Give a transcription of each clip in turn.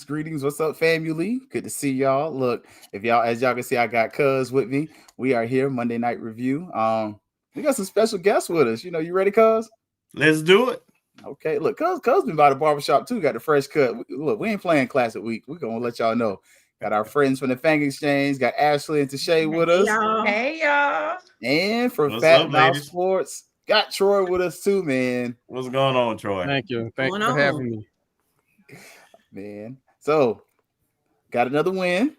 Greetings. What's up, family? Good to see y'all. Look, as y'all can see, I got Cuz with me. We are here, Monday Night Review. We got some special guests with us. You ready, Cuz? Let's do it. Okay, look, Cuz been by the barbershop too. Got the fresh cut. Look, we ain't playing Classic Week. We're gonna let y'all know. Got our friends from the Fang Exchange. Got Ashley and Tashay with us. Hey y'all. And from FAMU Sports, got Troy with us too, man. What's going on, Troy? Thank you for having me. Man, so got another win.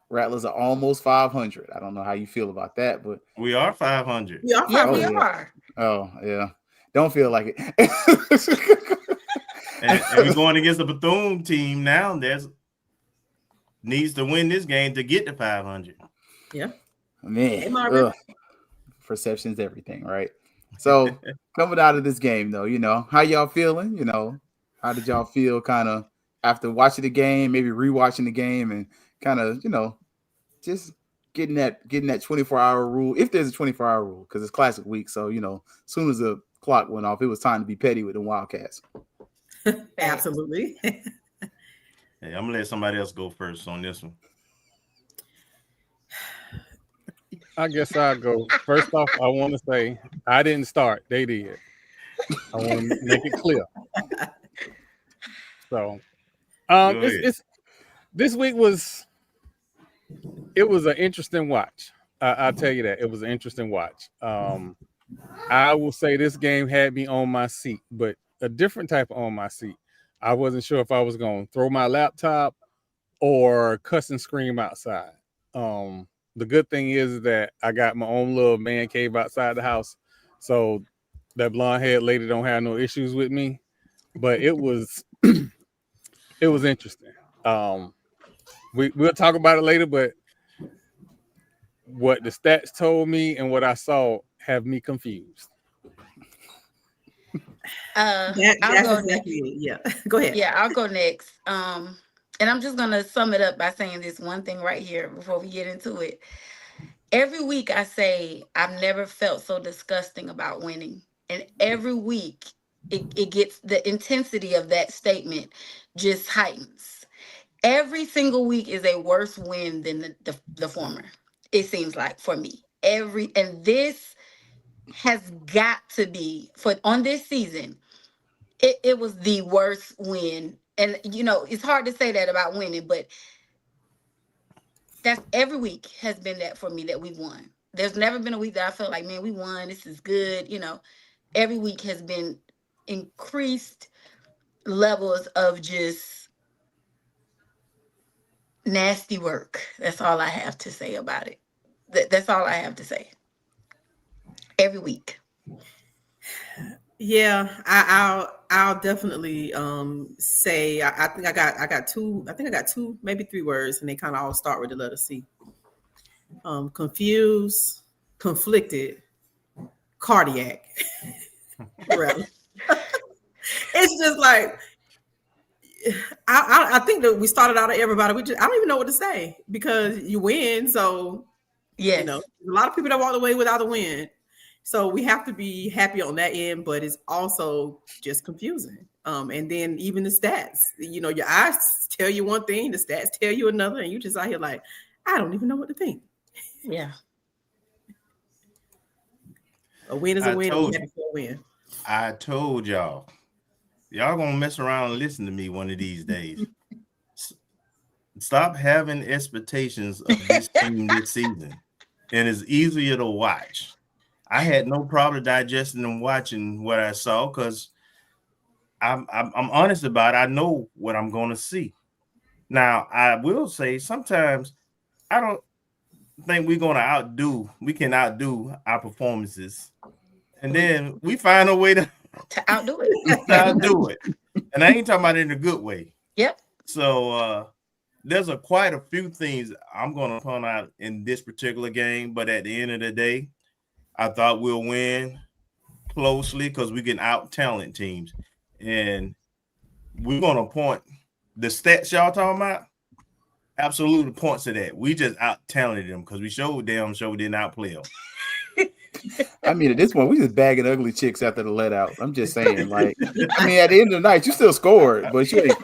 Rattlers are almost 500. I don't know how you feel about that, but we are 500. We are. Oh yeah, don't feel like it. and we're going against the Bethune team now. There's needs to win this game to get to 500. Yeah, man. Perception's everything, right? So coming out of this game, though, how y'all feeling? How did y'all feel kind of after watching the game, maybe rewatching the game, and kind of, just getting that 24-hour rule, if there's a 24-hour rule, because it's Classic Week. So, as soon as the clock went off, it was time to be petty with the Wildcats. Absolutely. Hey, I'm going to let somebody else go first on this one. I guess I'll go. First off, I want to say I didn't start. They did. I want to make it clear. So, this week was an interesting watch. I'll tell you that. It was an interesting watch. I will say this game had me on my seat, but a different type of on my seat. I wasn't sure if I was going to throw my laptop or cuss and scream outside. The good thing is that I got my own little man cave outside the house, so that blonde-haired lady don't have no issues with me. But it was it was interesting. We'll talk about it later, but what the stats told me and what I saw have me confused. I'll go next. Yeah, go ahead. Yeah, I'll go next. And I'm just gonna sum it up by saying this one thing right here before we get into it. Every week I say I've never felt so disgusting about winning, and every week it gets, the intensity of that statement just heightens. Every single week is a worse win than the former. It seems like, for me, and this has got to be on this season. It was the worst win. And, it's hard to say that about winning, but that's every week has been that for me, that we've won. There's never been a week that I felt like, man, we won. This is good. Every week has been increased levels of just nasty work. That's all I have to say about it. That's all I have to say. Every week. Yeah, I'll definitely say I think I got two, maybe three words, and they kind of all start with the letter C. Confused, conflicted, cardiac. Really. It's just like I think that we started out of everybody. I don't even know what to say, because you win, so yeah, a lot of people that walked away without a win. So we have to be happy on that end, but it's also just confusing. And then even the stats, your eyes tell you one thing, the stats tell you another, and you just out here like, I don't even know what to think. Yeah. A win is a win. I'm happy for a win. I told y'all gonna mess around and listen to me one of these days. Stop having expectations of this team this season, and it's easier to watch. I had no problem digesting and watching what I saw, because I'm honest about it. I know what I'm going to see. Now, I will say sometimes I think we can outdo our performances. And then we find a way to outdo it. outdo it. And I ain't talking about it in a good way. Yep. So there's quite a few things I'm going to point out in this particular game. But at the end of the day, I thought we'll win closely because we can out-talent teams. And we're going to point the stats y'all talking about, absolutely points to that. We just out-talented them because we didn't outplay them. I mean, at this point, we just bagging ugly chicks after the let out. I'm just saying, like, I mean, at the end of the night, you still scored, but you ain't.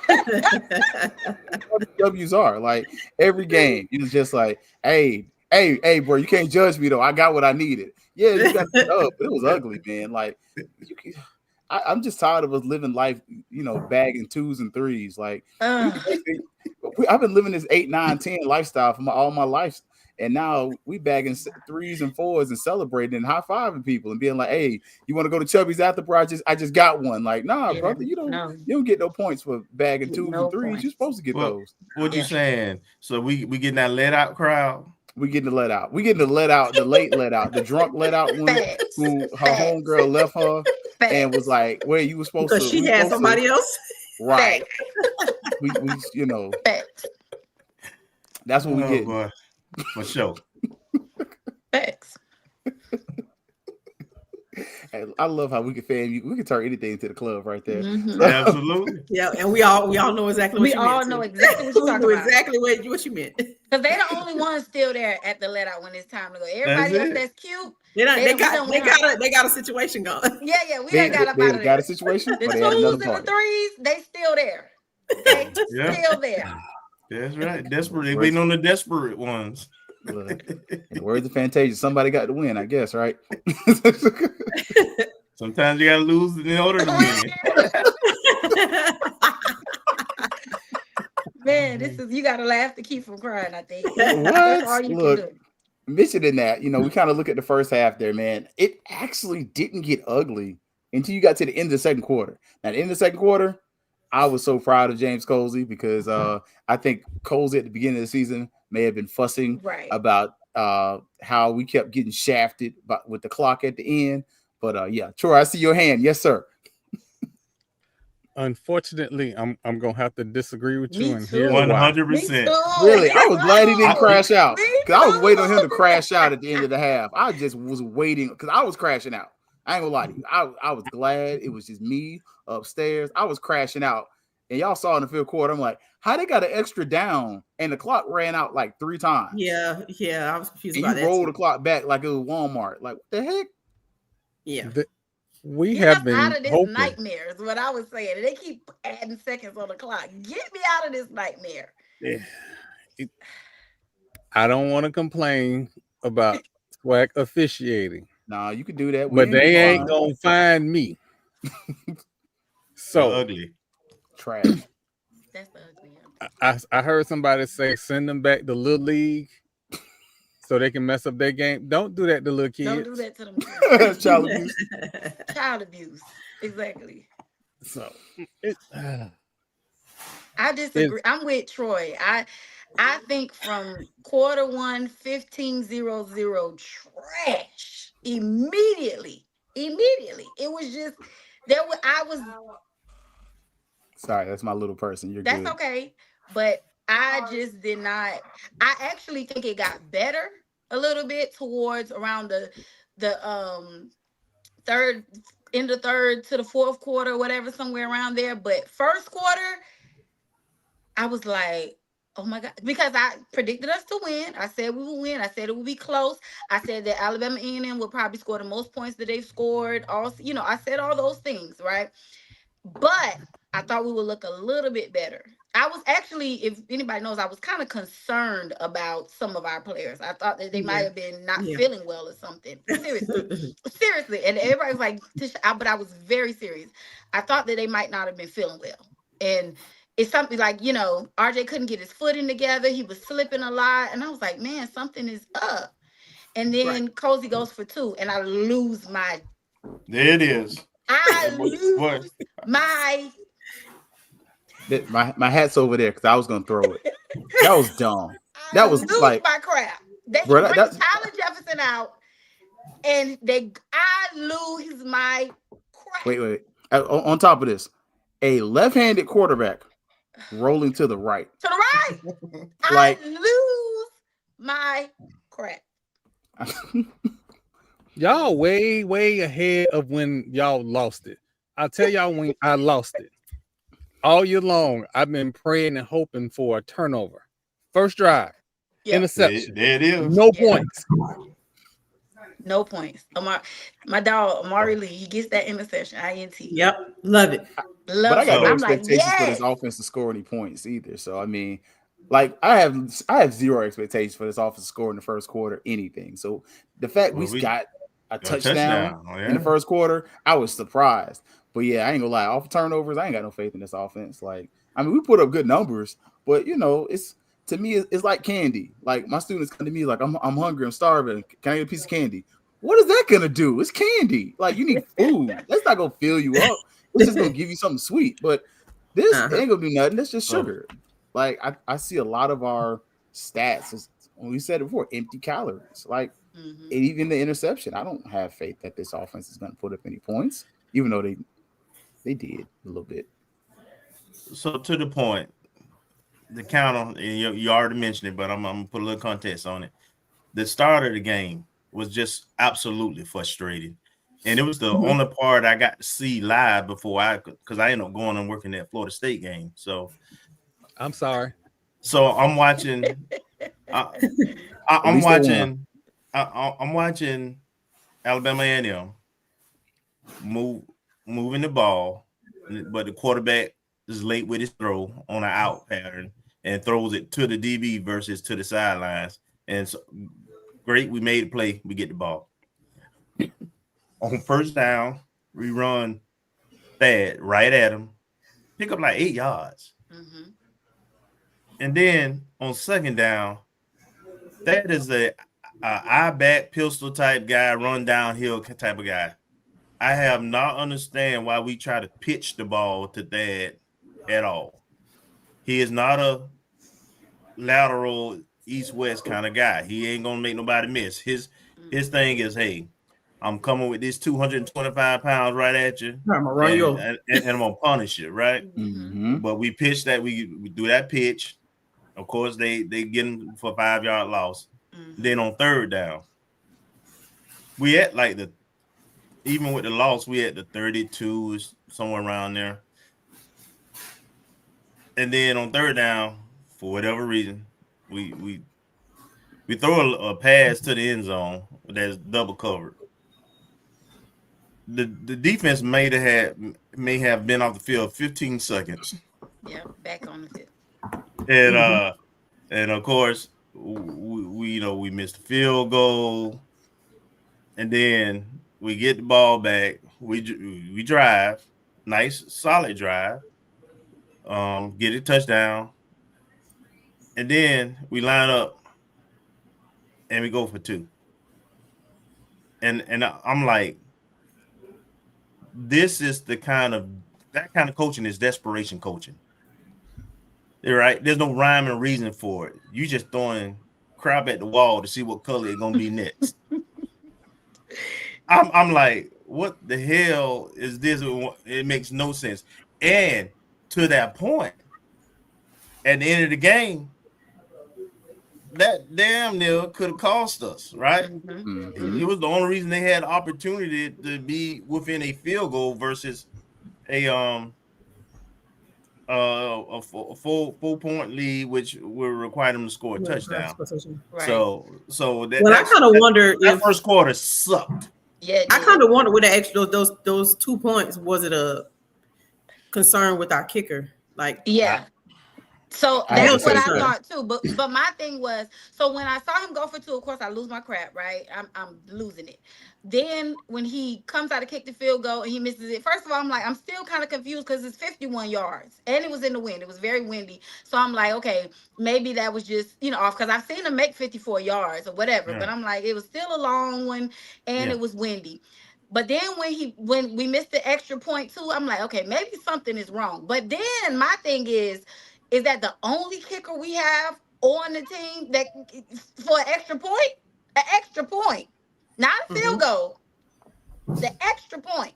W's are like every game. You was just like, hey, bro, you can't judge me though. I got what I needed. Yeah, you got it up, but it was ugly, man. Like, I'm just tired of us living life, bagging 2s and 3s. Like, I've been living this 8, 9, 10 lifestyle for all my life. And now we bagging 3s and 4s and celebrating and high-fiving people and being like, "Hey, you want to go to Chubby's after, bro? I just got one." Like, nah, brother, you don't get no points for bagging 2s and 3s. You're supposed to get those. What you saying? So we getting that let out crowd? We getting the let out. We getting the let out, the late let out, the drunk let out one who her homegirl left her and was like, "Where you were supposed to?" Because she had somebody else. Right. we That's what we get. Boy. For sure. Facts. I love how we can turn anything into the club right there. Mm-hmm. Absolutely. Yeah, and we all know exactly what you meant. We all know exactly what you're talking about. Exactly what you meant. Because they're the only ones still there at the let out when it's time to go. Everybody else that's cute. They got a situation going. Yeah, we done got up out of got a situation. The 2s and the 3s, they still there. They still there. That's right. Desperate. They waiting on the desperate ones. Look, in the words of Fantasia, somebody got to win, I guess, right? Sometimes you got to lose in order to win. Man, you got to laugh to keep from crying, I think. What? That's all you can do. Mentioning that, we kind of look at the first half there, man. It actually didn't get ugly until you got to the end of the second quarter. Now, at the end of the second quarter, I was so proud of James Colsey because I think Colsey at the beginning of the season may have been fussing about how we kept getting shafted with the clock at the end. But yeah, Troy, I see your hand. Yes, sir. Unfortunately, I'm gonna have to disagree with you. Me And here's 100%. Really, I was glad he didn't crash out because I was waiting on him to crash out at the end of the half. I just was waiting because I was crashing out. I ain't gonna lie to you. I was glad it was just me upstairs. I was crashing out. And y'all saw in the fifth quarter, I'm like, how they got an extra down and the clock ran out like 3 times? Yeah, I was confused and about you that. rolled the clock back like it was Walmart. Like, what the heck? Yeah. We have been out of this hoping. nightmare is what I was saying. They keep adding seconds on the clock. Get me out of this nightmare. I don't want to complain about SWAC officiating. Nah, you can do that. But they ain't going to find me. So ugly. Trash. That's ugly. I heard somebody say send them back to Little League so they can mess up their game. Don't do that to little kids. Don't do that to them. Child abuse. Child abuse. Exactly. So I disagree. I'm with Troy. I think from quarter 1, 15-0-0 trash. Immediately. It was just Sorry, that's my little person. That's good. Okay. But I just did not. I actually think it got better a little bit towards around the third, in the third to the fourth quarter, whatever, somewhere around there. But first quarter, I was like, oh my God, because I predicted us to win. I said we would win. I said it would be close. I said that Alabama A&M would probably score the most points that they've scored. Also, I said all those things, right? But I thought we would look a little bit better. I was actually, if anybody knows, I was kind of concerned about some of our players. I thought that they might have been not feeling well or something. Seriously. And everybody was like, but I was very serious. I thought that they might not have been feeling well. And it's something like, RJ couldn't get his footing together. He was slipping a lot. And I was like, man, something is up. And then Cozy goes for 2 and I lose my. There it is. I lose my hat's over there because I was gonna throw it. That was dumb. That was like my crap. They Bro, bring Tyler Jefferson out, and I lose my crap. wait. On top of this, a left-handed quarterback rolling to the right. To the right. Like, I lose my crap. Y'all way ahead of when y'all lost it. I'll tell y'all when I lost it. All year long, I've been praying and hoping for a turnover. First drive, interception. There it is. No points. No points. My dog, Amari Lee, he gets that interception. INT. Yep. Love it. But I got no I'm like, expectations for yes. this offense to score any points either. So I mean, like I have zero expectations for this offense to score in the first quarter, anything. So the fact we got a touchdown in the first quarter, I was surprised. But yeah, I ain't gonna lie, off turnovers, I ain't got no faith in this offense. Like, I mean, we put up good numbers, but you know, it's to me, it's like candy. Like my students come to me like, I'm hungry, I'm starving. Can I get a piece of candy? What is that gonna do? It's candy. Like you need food. That's not gonna fill you up. It's just gonna give you something sweet. But this ain't gonna do nothing. That's just sugar. Like I see a lot of our stats, when we said it before, empty calories. Like even the interception, I don't have faith that this offense is gonna put up any points, even though they did a little bit. So to the point, the counter, and you already mentioned it, but I'm gonna put a little context on it. The start of the game was just absolutely frustrating. And it was the only part I got to see live before because I ended up going and working that Florida State game. So I'm sorry. So I'm watching. I'm watching Alabama A&M moving the ball, but the quarterback is late with his throw on an out pattern and throws it to the DB versus to the sidelines. And so, great, we made a play. We get the ball. On first down, we run Thad right at him, pick up like 8 yards. And then on second down, that is a eye back pistol type guy, run downhill type of guy. I have not understand why we try to pitch the ball to Thad at all. He is not a lateral east-west kind of guy. He ain't gonna make nobody miss. His thing is, hey, I'm coming with this 225 pounds right at you. I'm gonna run you over. And I'm gonna punish you, right? But we pitch that, we do that pitch. Of course, they get him for a 5-yard loss. Then on third down, we at like even with the loss, we at the 32, somewhere around there. And then on third down, for whatever reason, we throw a pass to the end zone that's double covered. The defense may have been off the field 15 seconds. Yeah, back on the field. And of course we missed the field goal, and then we get the ball back. We drive, nice solid drive, get a touchdown, and then we line up and we go for 2. And I'm like, this is that kind of coaching is desperation coaching. Right? There's no rhyme and reason for it. You just throwing crap at the wall to see what color it's gonna be next. I'm like, what the hell is this? It makes no sense. And to that point, at the end of the game, that damn near could have cost us, right? It was the only reason they had the opportunity to be within a field goal versus a 4-point lead, which will require them to score a touchdown. Right. So that. Well, I kind of wonder that if first quarter sucked. Yeah, I kind of wonder with the extra those 2 points, was it a concern with our kicker? Like, yeah. So that's what I thought too. But my thing was, so when I saw him go for 2, of course I lose my crap, right? I'm losing it. Then when he comes out to kick the field goal and he misses it, first of all, I'm like, I'm still kind of confused because it's 51 yards and it was in the wind. It was very windy. So I'm like, okay, maybe that was just, off, because I've seen him make 54 yards or whatever. Yeah. But I'm like, it was still a long one and it was windy. But then when we missed the extra point too, I'm like, okay, maybe something is wrong. But then my thing is that the only kicker we have, on the team that for an extra point, not a field goal, the extra point.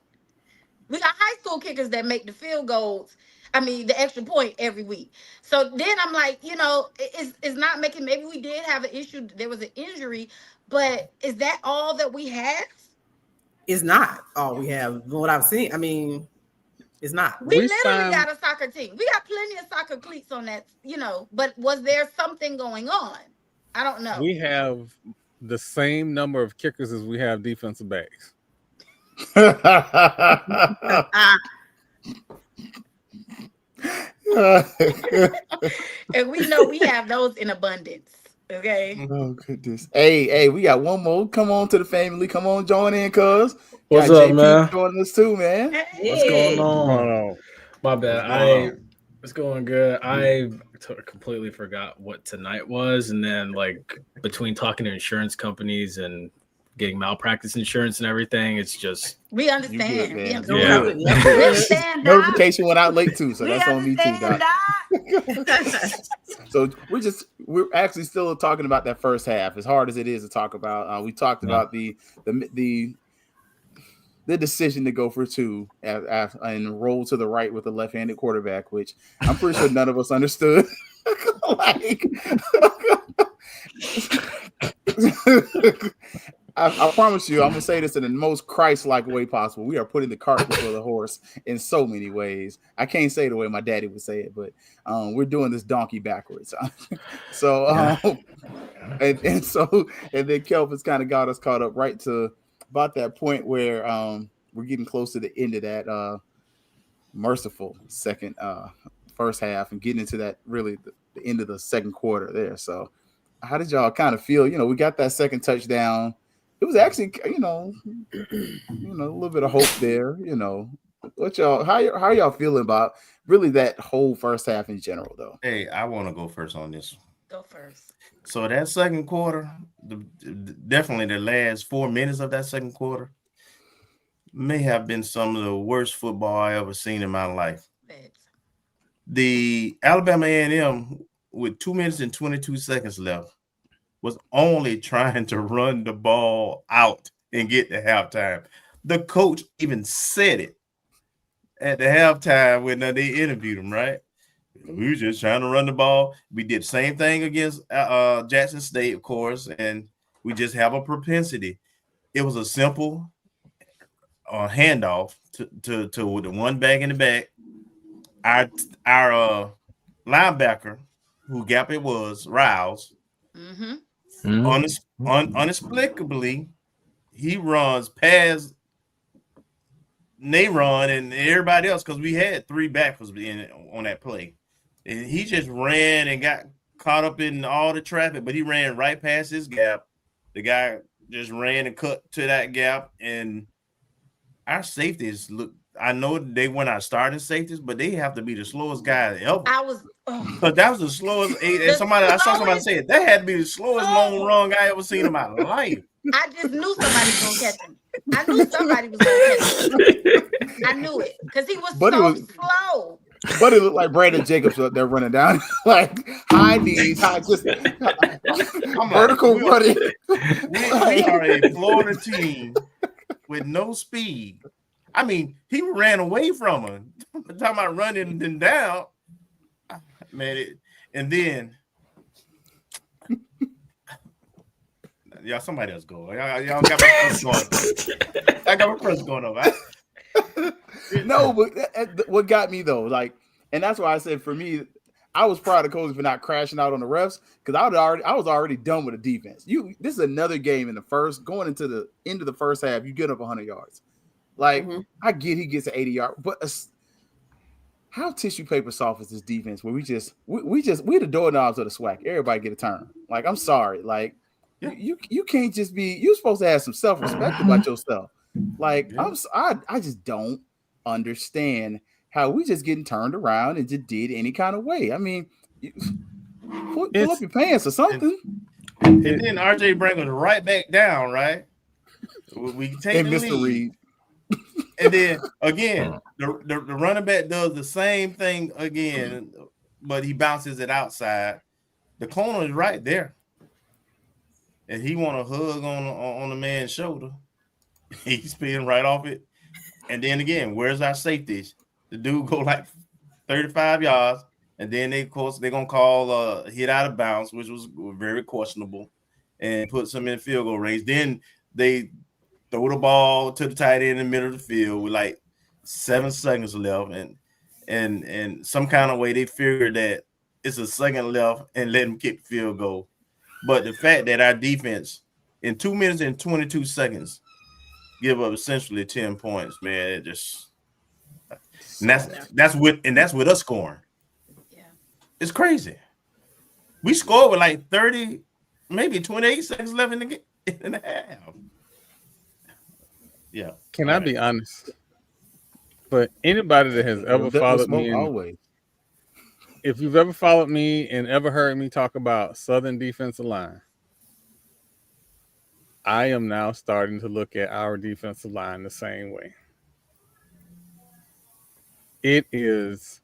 We got high school kickers that make the field goals. I mean, the extra point every week. So then I'm like, it's not making. Maybe we did have an issue. There was an injury, but is that all that we have? It's not all we have. What I've seen, I mean, it's not. We literally got a soccer team. We got plenty of soccer cleats on that, but was there something going on? I don't know. We have the same number of kickers as we have defensive backs. And we know we have those in abundance. Okay. Oh goodness. Hey, we got one more. Come on to the family. Come on, join in, cuz. What's up, man? Joining us too, man. Hey. What's going on? My bad. It's going good. I completely forgot what tonight was, and then between talking to insurance companies and getting malpractice insurance and everything, it's just we understand. We understand. Notification went out late too, so that's on me too, Doc. So we're actually still talking about that first half, as hard as it is to talk about. We talked about the decision to go for two and roll to the right with a left-handed quarterback, which I'm pretty sure none of us understood. I promise you, I'm gonna say this in the most Christ-like way possible. We are putting the cart before the horse in so many ways. I can't say the way my daddy would say it, but we're doing this donkey backwards. So, and then Kelvin's kind of got us caught up right to about that point where we're getting close to the end of that merciful first half and getting into that really the end of the second quarter there. So, how did y'all kind of feel? We got that second touchdown. It was actually, a little bit of hope there. What y'all? How y'all feeling about really that whole first half in general, though? Hey, I want to go first on this. Go first. So that second quarter, definitely the last 4 minutes of that second quarter, may have been some of the worst football I ever seen in my life. The Alabama A&M with 2 minutes and 22 seconds left was only trying to run the ball out and get to halftime. The coach even said it at the halftime when they interviewed him, right? We were just trying to run the ball. We did the same thing against Jackson State, of course, and we just have a propensity. It was a simple handoff to the one back in the back. Our linebacker, who gap it was, Riles, inexplicably, he runs past Nayron and everybody else because we had three backers on that play. And he just ran and got caught up in all the traffic, but he ran right past his gap. The guy just ran and cut to that gap, and our safeties look. I know they weren't our starting safeties, but they have to be the slowest guy ever. But that was the slowest. And I saw somebody say it. That had to be the slowest long run I ever seen in my life. I just knew somebody was gonna catch him. I knew somebody was gonna catch him. I knew it because he was slow. But it looked like Brandon Jacobs up there running down like high knees, vertical running. We are a Florida team with no speed. I mean, he ran away from him. I'm talking about running them down, man. And then, y'all, somebody else go. Y'all got my first going. I got my first going over. No, but what got me though, and that's why I said for me, I was proud of coaches for not crashing out on the refs because I was already done with the defense. This is another game in the first, going into the end of the first half. You get up 100 yards. I get he gets an 80-yard, but how tissue paper soft is this defense where we're the doorknobs of the SWAC. Everybody get a turn. I'm sorry. You can't just be. You're supposed to have some self-respect about yourself. I just don't understand how we just getting turned around and just did any kind of way. I mean, pull up your pants or something. And then RJ brings us right back down, right? We take the Mr. lead. Reed. And then again, the running back does the same thing again, but he bounces it outside. The corner is right there, and he want to hug on the man's shoulder. He's spinning right off it, and then again, where's our safeties? The dude go like 35 yards, and then they're gonna call hit out of bounds, which was very questionable, and puts them in field goal range. Then they throw the ball to the tight end in the middle of the field with like 7 seconds left, and some kind of way they figure that it's a second left and let them kick the field goal. But the fact that our defense in 2 minutes and 22 seconds give up essentially 10 points, man, it just that's with us scoring. Yeah, it's crazy. We scored with like 30, maybe 28 seconds left in the half. Yeah. Can I be honest? But anybody that has ever followed me, if you've ever followed me and ever heard me talk about Southern defensive line, I am now starting to look at our defensive line the same way. It is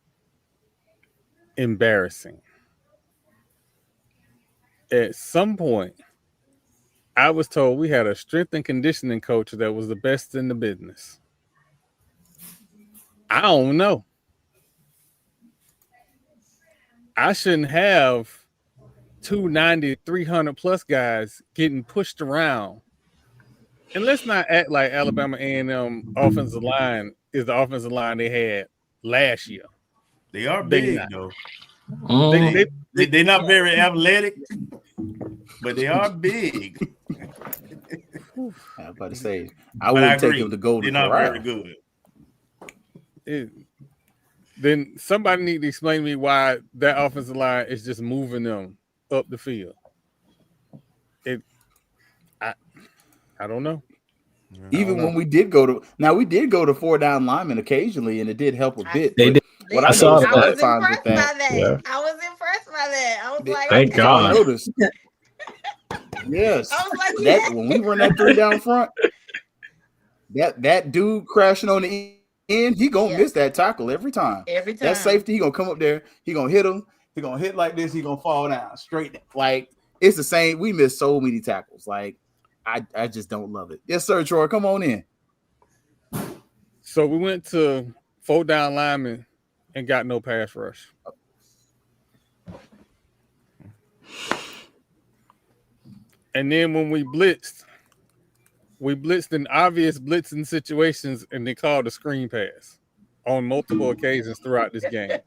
embarrassing. At some point, I was told we had a strength and conditioning coach that was the best in the business. I don't know. I shouldn't have 290, 300 plus guys getting pushed around. And let's not act like Alabama A&M offensive line is the offensive line they had last year. They are big, though. They're not very athletic, but they are big. I'm about to say, I wouldn't take him to go to They're not very good. Then somebody need to explain to me why that offensive line is just moving them up the field. I don't know. Even when we did go to 4 down linemen occasionally, and it did help a bit. They did. What I saw noticed that. other times with that, Yeah. I was impressed by that. I was like, thank okay. God. I noticed. Yes, I was like, that when we run that 3 down front, that dude crashing on the end, he gonna miss that tackle every time. Every time. That safety, he gonna come up there, he gonna hit him, he gonna hit like this, he gonna fall down straight. Like it's the same. We miss so many tackles. Like I just don't love it. Yes, sir, Troy. Come on in. So we went to 4 down linemen and got no pass rush. And then when we blitzed in obvious blitzing situations, and they called a screen pass on multiple occasions throughout this game.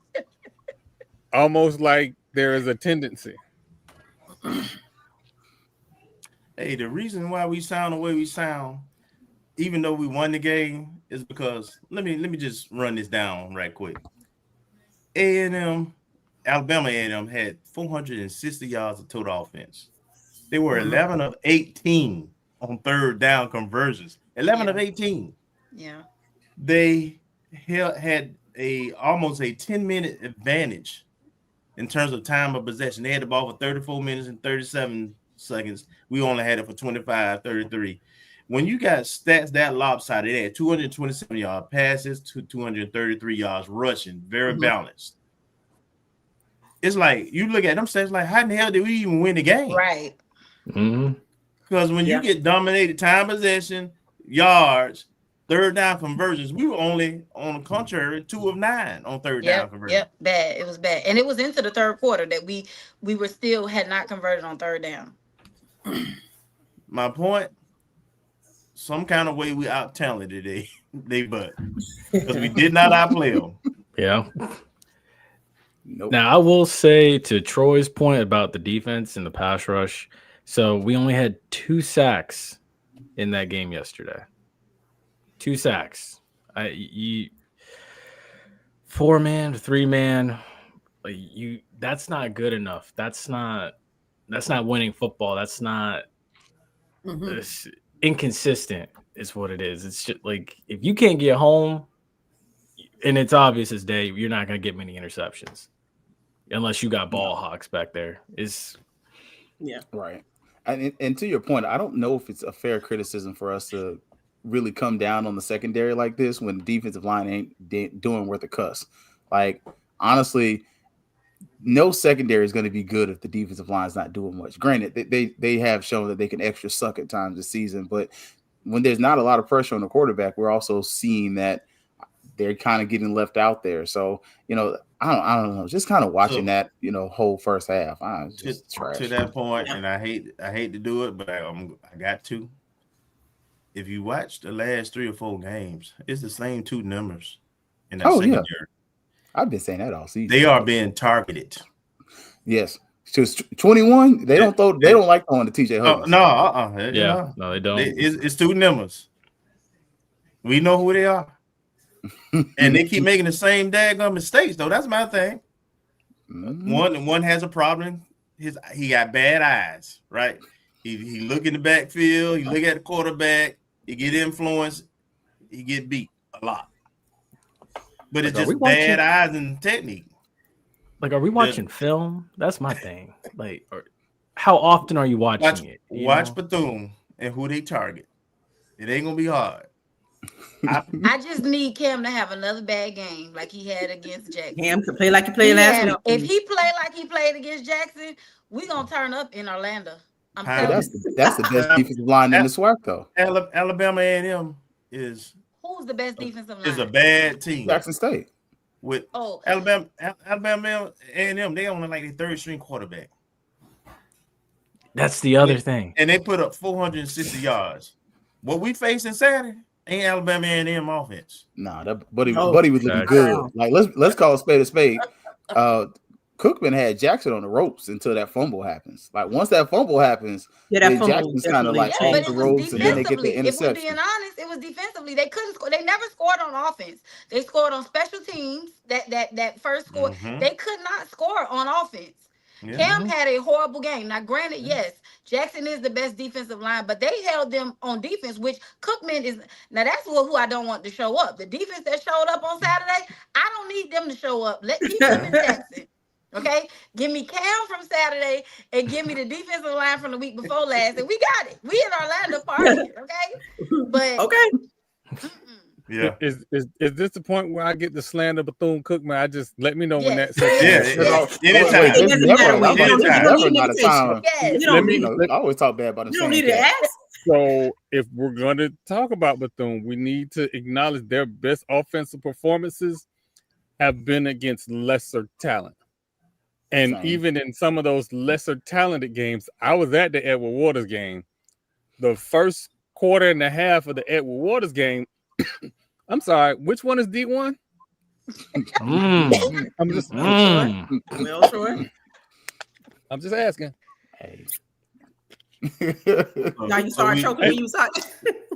Almost like there is a tendency. Hey, the reason why we sound the way we sound, even though we won the game, is because let me just run this down right quick. A&M, Alabama A&M had 460 yards of total offense. They were 11 of 18 on 3rd down conversions. 11 of 18. Yeah. They had almost a 10-minute advantage in terms of time of possession. They had the ball for 34 minutes and 37 seconds. We only had it for 25, 33. When you got stats that lopsided, they had 227 yard passes to 233 yards rushing, very balanced. It's like you look at them stats like, how in the hell did we even win the game? Right. Because when you get dominated time possession, yards, 3rd down conversions, we were only, on the contrary, 2 of 9 on 3rd down conversions. Yep, bad. It was bad. And it was into the 3rd quarter that we were still had not converted on 3rd down. My point, some kind of way we out-talented they but because we did not outplay them. Yeah. Nope. Now, I will say to Troy's point about the defense and the pass rush, so we only had 2 sacks in that game yesterday. 2 sacks. 4-man, 3-man. That's not good enough. That's not winning football. That's not it's inconsistent is what it is. It's just like if you can't get home, and it's obvious as day, you're not going to get many interceptions unless you got ball hawks back there. Right. And to your point, I don't know if it's a fair criticism for us to really come down on the secondary like this when the defensive line ain't doing worth a cuss. Like, honestly, no secondary is going to be good if the defensive line is not doing much. Granted, they have shown that they can extra suck at times this season, but when there's not a lot of pressure on the quarterback, we're also seeing that they're kind of getting left out there. So, I don't know, just kind of watching that, whole first half. Just trash. To that point, and I hate to do it, but I got to. If you watch the last 3 or 4 games, it's the same 2 numbers in that secondary. Yeah. I've been saying that all season. They are being targeted. Yes. Just 21. They don't throw. They don't like throwing to TJ Huggins. No, no, they don't. It's 2 numbers. We know who they are, and they keep making the same daggone mistakes. Though that's my thing. Mm-hmm. One has a problem. He got bad eyes. Right. He look in the backfield. He look at the quarterback. He get influenced. He get beat a lot. But it's just bad eyes and technique. Like, are we watching film? That's my thing. Like, how often are you watching it? Watch Bethune and who they target. It ain't gonna be hard. I just need Cam to have another bad game like he had against Jackson. Cam to play like he played last week. If he played like he played against Jackson, we gonna turn up in Orlando. That's the best defensive line in the SWAC, though. Alabama A&M is. Who's the best defensive line? Is a bad team. Jackson State. With Alabama A&M, they only like their 3rd string quarterback. That's the other thing. And they put up 460 yards. What we facing Saturday ain't Alabama A&M offense. Nah, Buddy was looking good. Like let's call a spade a spade. Cookman had Jackson on the ropes until that fumble happens. Like once that fumble happens, then Jackson's kind of like off the ropes, and then they get the interception. If we're being honest, it was defensively. They couldn't score. They never scored on offense. They scored on special teams. That first score, they could not score on offense. Yeah. Cam had a horrible game. Now, granted, yes, Jackson is the best defensive line, but they held them on defense, which Cookman is. Now, that's who I don't want to show up. The defense that showed up on Saturday, I don't need them to show up. Keep them in Jackson. Okay, give me Cam from Saturday and give me the defensive line from the week before last, and we got it. We in Orlando party, okay? But okay, yeah. Is this the point where I get the slander Bethune Cookman? Let me know when that's anytime. I always talk bad about them. You don't need to ask. So if we're going to talk about Bethune, we need to acknowledge their best offensive performances have been against lesser talent. And even in some of those lesser talented games, I was at the Edward Waters game. The first quarter and a half of the Edward Waters game, I'm sorry, which one is D1? I'm just I'm just asking. Hey. Now you start choking when you talk.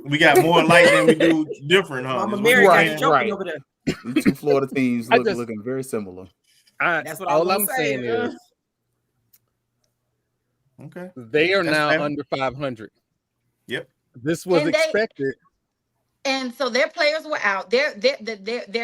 We got more light than we do different, huh? Mama Mary got you choking over there. The 2 Florida teams looking very similar. That's what all I'm saying is, okay, they are now under 500. Yep, this was expected. And so their players were out. Their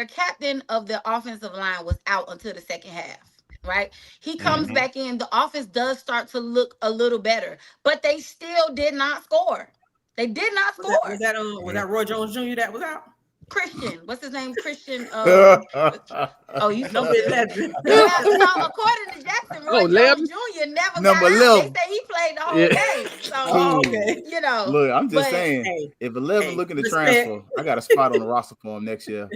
captain of the offensive line was out until the second half. Right, he comes back in. The offense does start to look a little better, but they still did not score. They did not score. Was that Roy Jones Jr. that was out? Christian, what's his name? Christian. You know that. So according to Jackson, Roy Jones Jr. never got out. They say he played the whole game. So Look, I'm just saying, if 11 looking to transfer, I got a spot on the roster for him next year.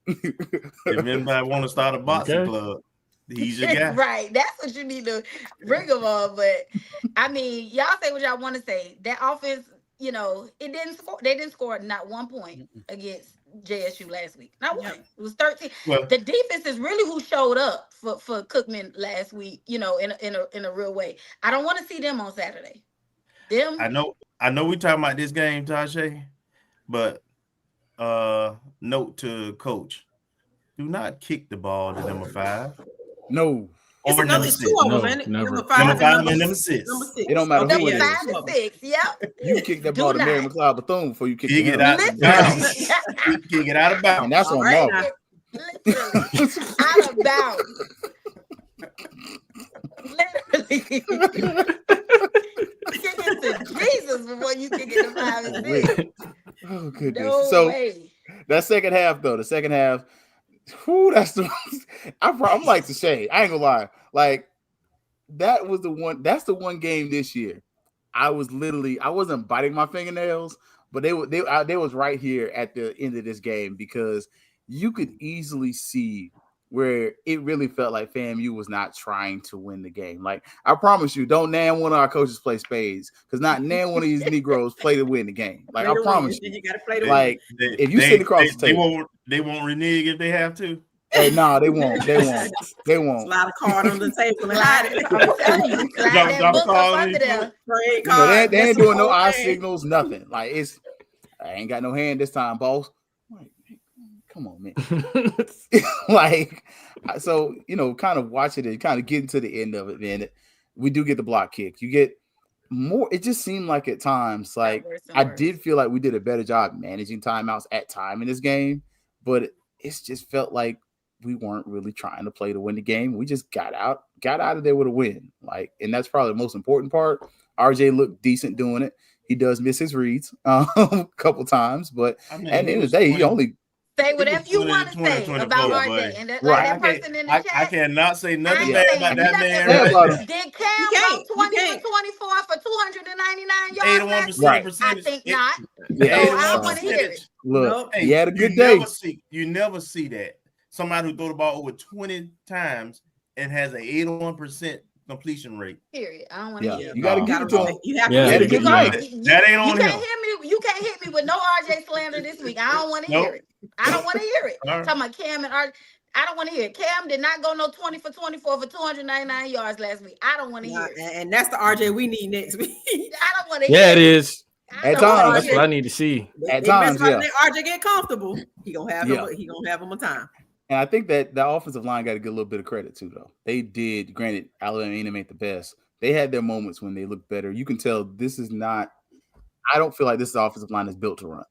If anybody want to start a boxing club, he's your guy. Right, that's what you need to bring him on. But I mean, y'all say what y'all want to say. That offense, it didn't score. They didn't score not 1 point against JSU last week. Not one. It was 13. Well, the defense is really who showed up for Cookman last week, in a real way. I don't want to see them on Saturday. I know we talking about this game, Tajay, but note to coach. Do not kick the ball to number 5. No. It's number 6. Number 5 and number 6. It don't matter who it is. 5 and 6. Yep. You kick that ball to Mary McLeod Bethune before you kick it out of bounds. Kick it out of bounds. And that's on Mark. Literally out of bounds. Literally. Kick it to Jesus before you kick it to 5 and 6. Oh goodness. No so way. That second half, though, Who? That's the. I'm like the shade. I ain't gonna lie. Like that was the one. That's the one game this year. I wasn't biting my fingernails, but they was right here at the end of this game because you could easily see where it really felt like FAMU was not trying to win the game. Like, I promise you, don't nan one of our coaches play spades because not nan one of these Negroes play to win the game. Like, I promise you. You got to play the like, if you sit across the table. They won't renege if they have to. Hey, no, they won't. They won't. They won't. Slide a card on the table and hide it. I'm telling you, slide that book up under there. They ain't doing no eye signals, nothing. Like, I ain't got no hand this time, boss. Like, come on, man. Like, so, kind of watching it, kind of getting to the end of it, man. We do get the block kick. You get more. It just seemed like at times, like, I did feel like we did a better job managing timeouts at time in this game, but it's just felt like we weren't really trying to play to win the game. We just got out of there with a win. Like, and that's probably the most important part. RJ looked decent doing it. He does miss his reads a couple times, but at the end of the day, he only say whatever you want to say about RJ. And that, like that person in the chat. I cannot say nothing bad about that man. Did Cam go 20 for 24 for 299 yards? 81% I think not. Yeah, so I don't want to hear it. Look, he had a good day. You never see that. Somebody who throw the ball over 20 times and has an 81% completion rate. Period. I don't want to hear it. You got to give it to him. You have to get night. That ain't on him. You can't hit me with no RJ slander this week. I don't want to hear it. I don't want to hear it. Right. Talking about Cam and RJ. I don't want to hear it. Cam did not go no 20 for 24 for 299 yards last week. I don't want to hear it. And that's the RJ we need next week. I don't want to hear it. Yeah, it is. At times, that's what I need to see. At times, yeah. RJ get comfortable. He gonna have him a time. And I think that the offensive line got to get a little bit of credit too, though. They did. Granted, Alabama A&M ain't the best. They had their moments when they looked better. You can tell this is not. I don't feel like this offensive line is built to run.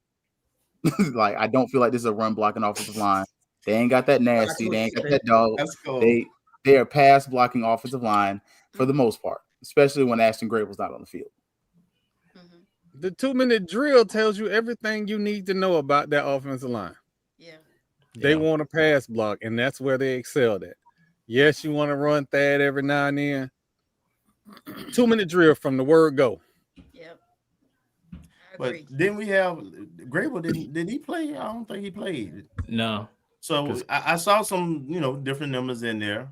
Like, I don't feel like this is a run blocking offensive line. They ain't got that nasty. They ain't got that dog. That's cool. They are pass blocking offensive line for the most part, especially when Ashton Gray was not on the field. The 2-minute drill tells you everything you need to know about that offensive line. Yeah. They want a pass block, and that's where they excelled at. Yes, you want to run Thad every now and then. 2-minute drill from the word go. Yep. But then we have Grable. Did he play? I don't think he played. No. So I saw some, different numbers in there.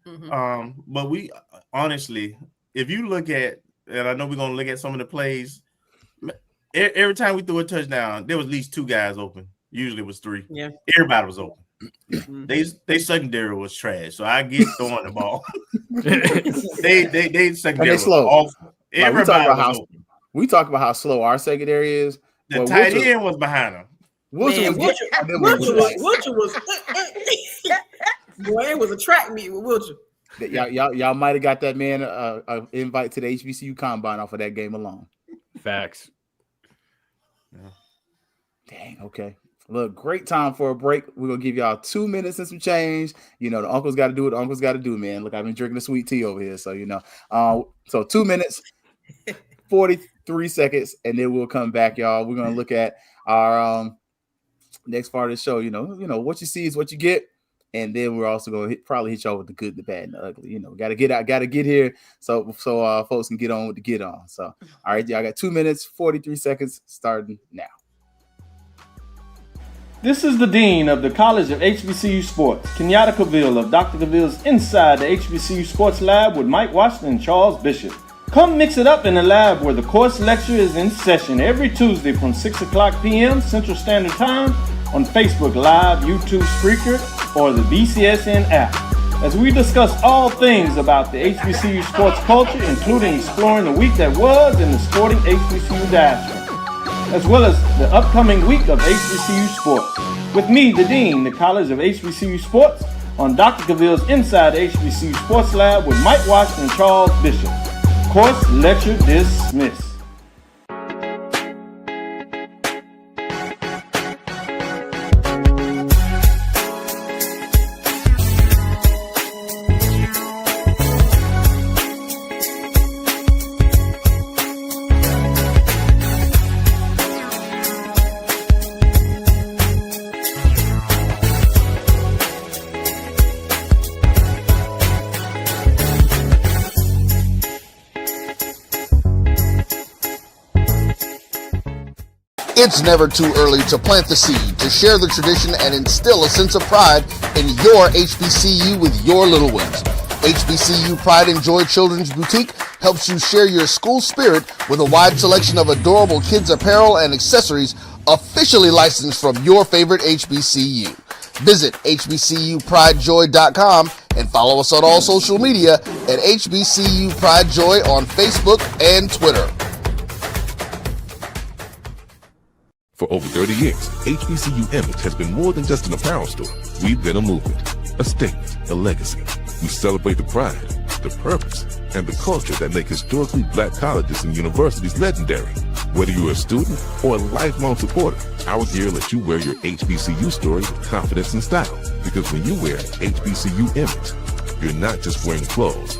Mm-hmm. But we honestly, if you look at, and I know we're gonna look at some of the plays. Every time we threw a touchdown, there was at least 2 guys open. Usually it was 3. Yeah, everybody was open. They secondary was trash, so I get throwing the ball. they secondary was slow. Awful. Everybody was open. We talk about how slow our secondary is. The tight end was behind him. Wilcher was boy, it was a track meet with Wilcher. Y'all might have got that man an invite to the HBCU combine off of that game alone. Facts. Yeah. Dang. Okay. Look, great time for a break. We're gonna give y'all 2 minutes and some change. The uncle's got to do what the uncle's got to do, man. Look, I've been drinking the sweet tea over here, so so 2 minutes, 43 seconds, and then we'll come back, y'all. We're gonna look at our next part of the show. What you see is what you get, and then we're also gonna probably hit y'all with the good, the bad, and the ugly. Gotta get here, so folks can get on with the get on. So, all right, y'all got 2 minutes, 43 seconds, starting now. This is the Dean of the College of HBCU Sports, Kenyatta Cavill of Dr. Cavill's Inside the HBCU Sports Lab with Mike Washington and Charles Bishop. Come mix it up in the lab where the course lecture is in session every Tuesday from 6 o'clock p.m. Central Standard Time on Facebook Live, YouTube Spreaker, or the BCSN app, as we discuss all things about the HBCU sports culture, including exploring the week that was in the sporting HBCU diaspora, as well as the upcoming week of HBCU sports. With me, the Dean, the College of HBCU Sports, on Dr. Cavill's Inside the HBCU Sports Lab with Mike Washington and Charles Bishop. Course lecture dismissed. It's never too early to plant the seed, to share the tradition, and instill a sense of pride in your HBCU with your little ones. HBCU Pride and Joy Children's Boutique helps you share your school spirit with a wide selection of adorable kids apparel and accessories officially licensed from your favorite HBCU. Visit hbcupridejoy.com and follow us on all social media at HBCU Pride Joy on Facebook and Twitter. For over 30 years, HBCU Image has been more than just an apparel store. We've been a movement, a statement, a legacy. We celebrate the pride, the purpose, and the culture that make historically black colleges and universities legendary. Whether you're a student or a lifelong supporter, our gear lets you wear your HBCU story with confidence and style. Because when you wear HBCU Image, you're not just wearing clothes.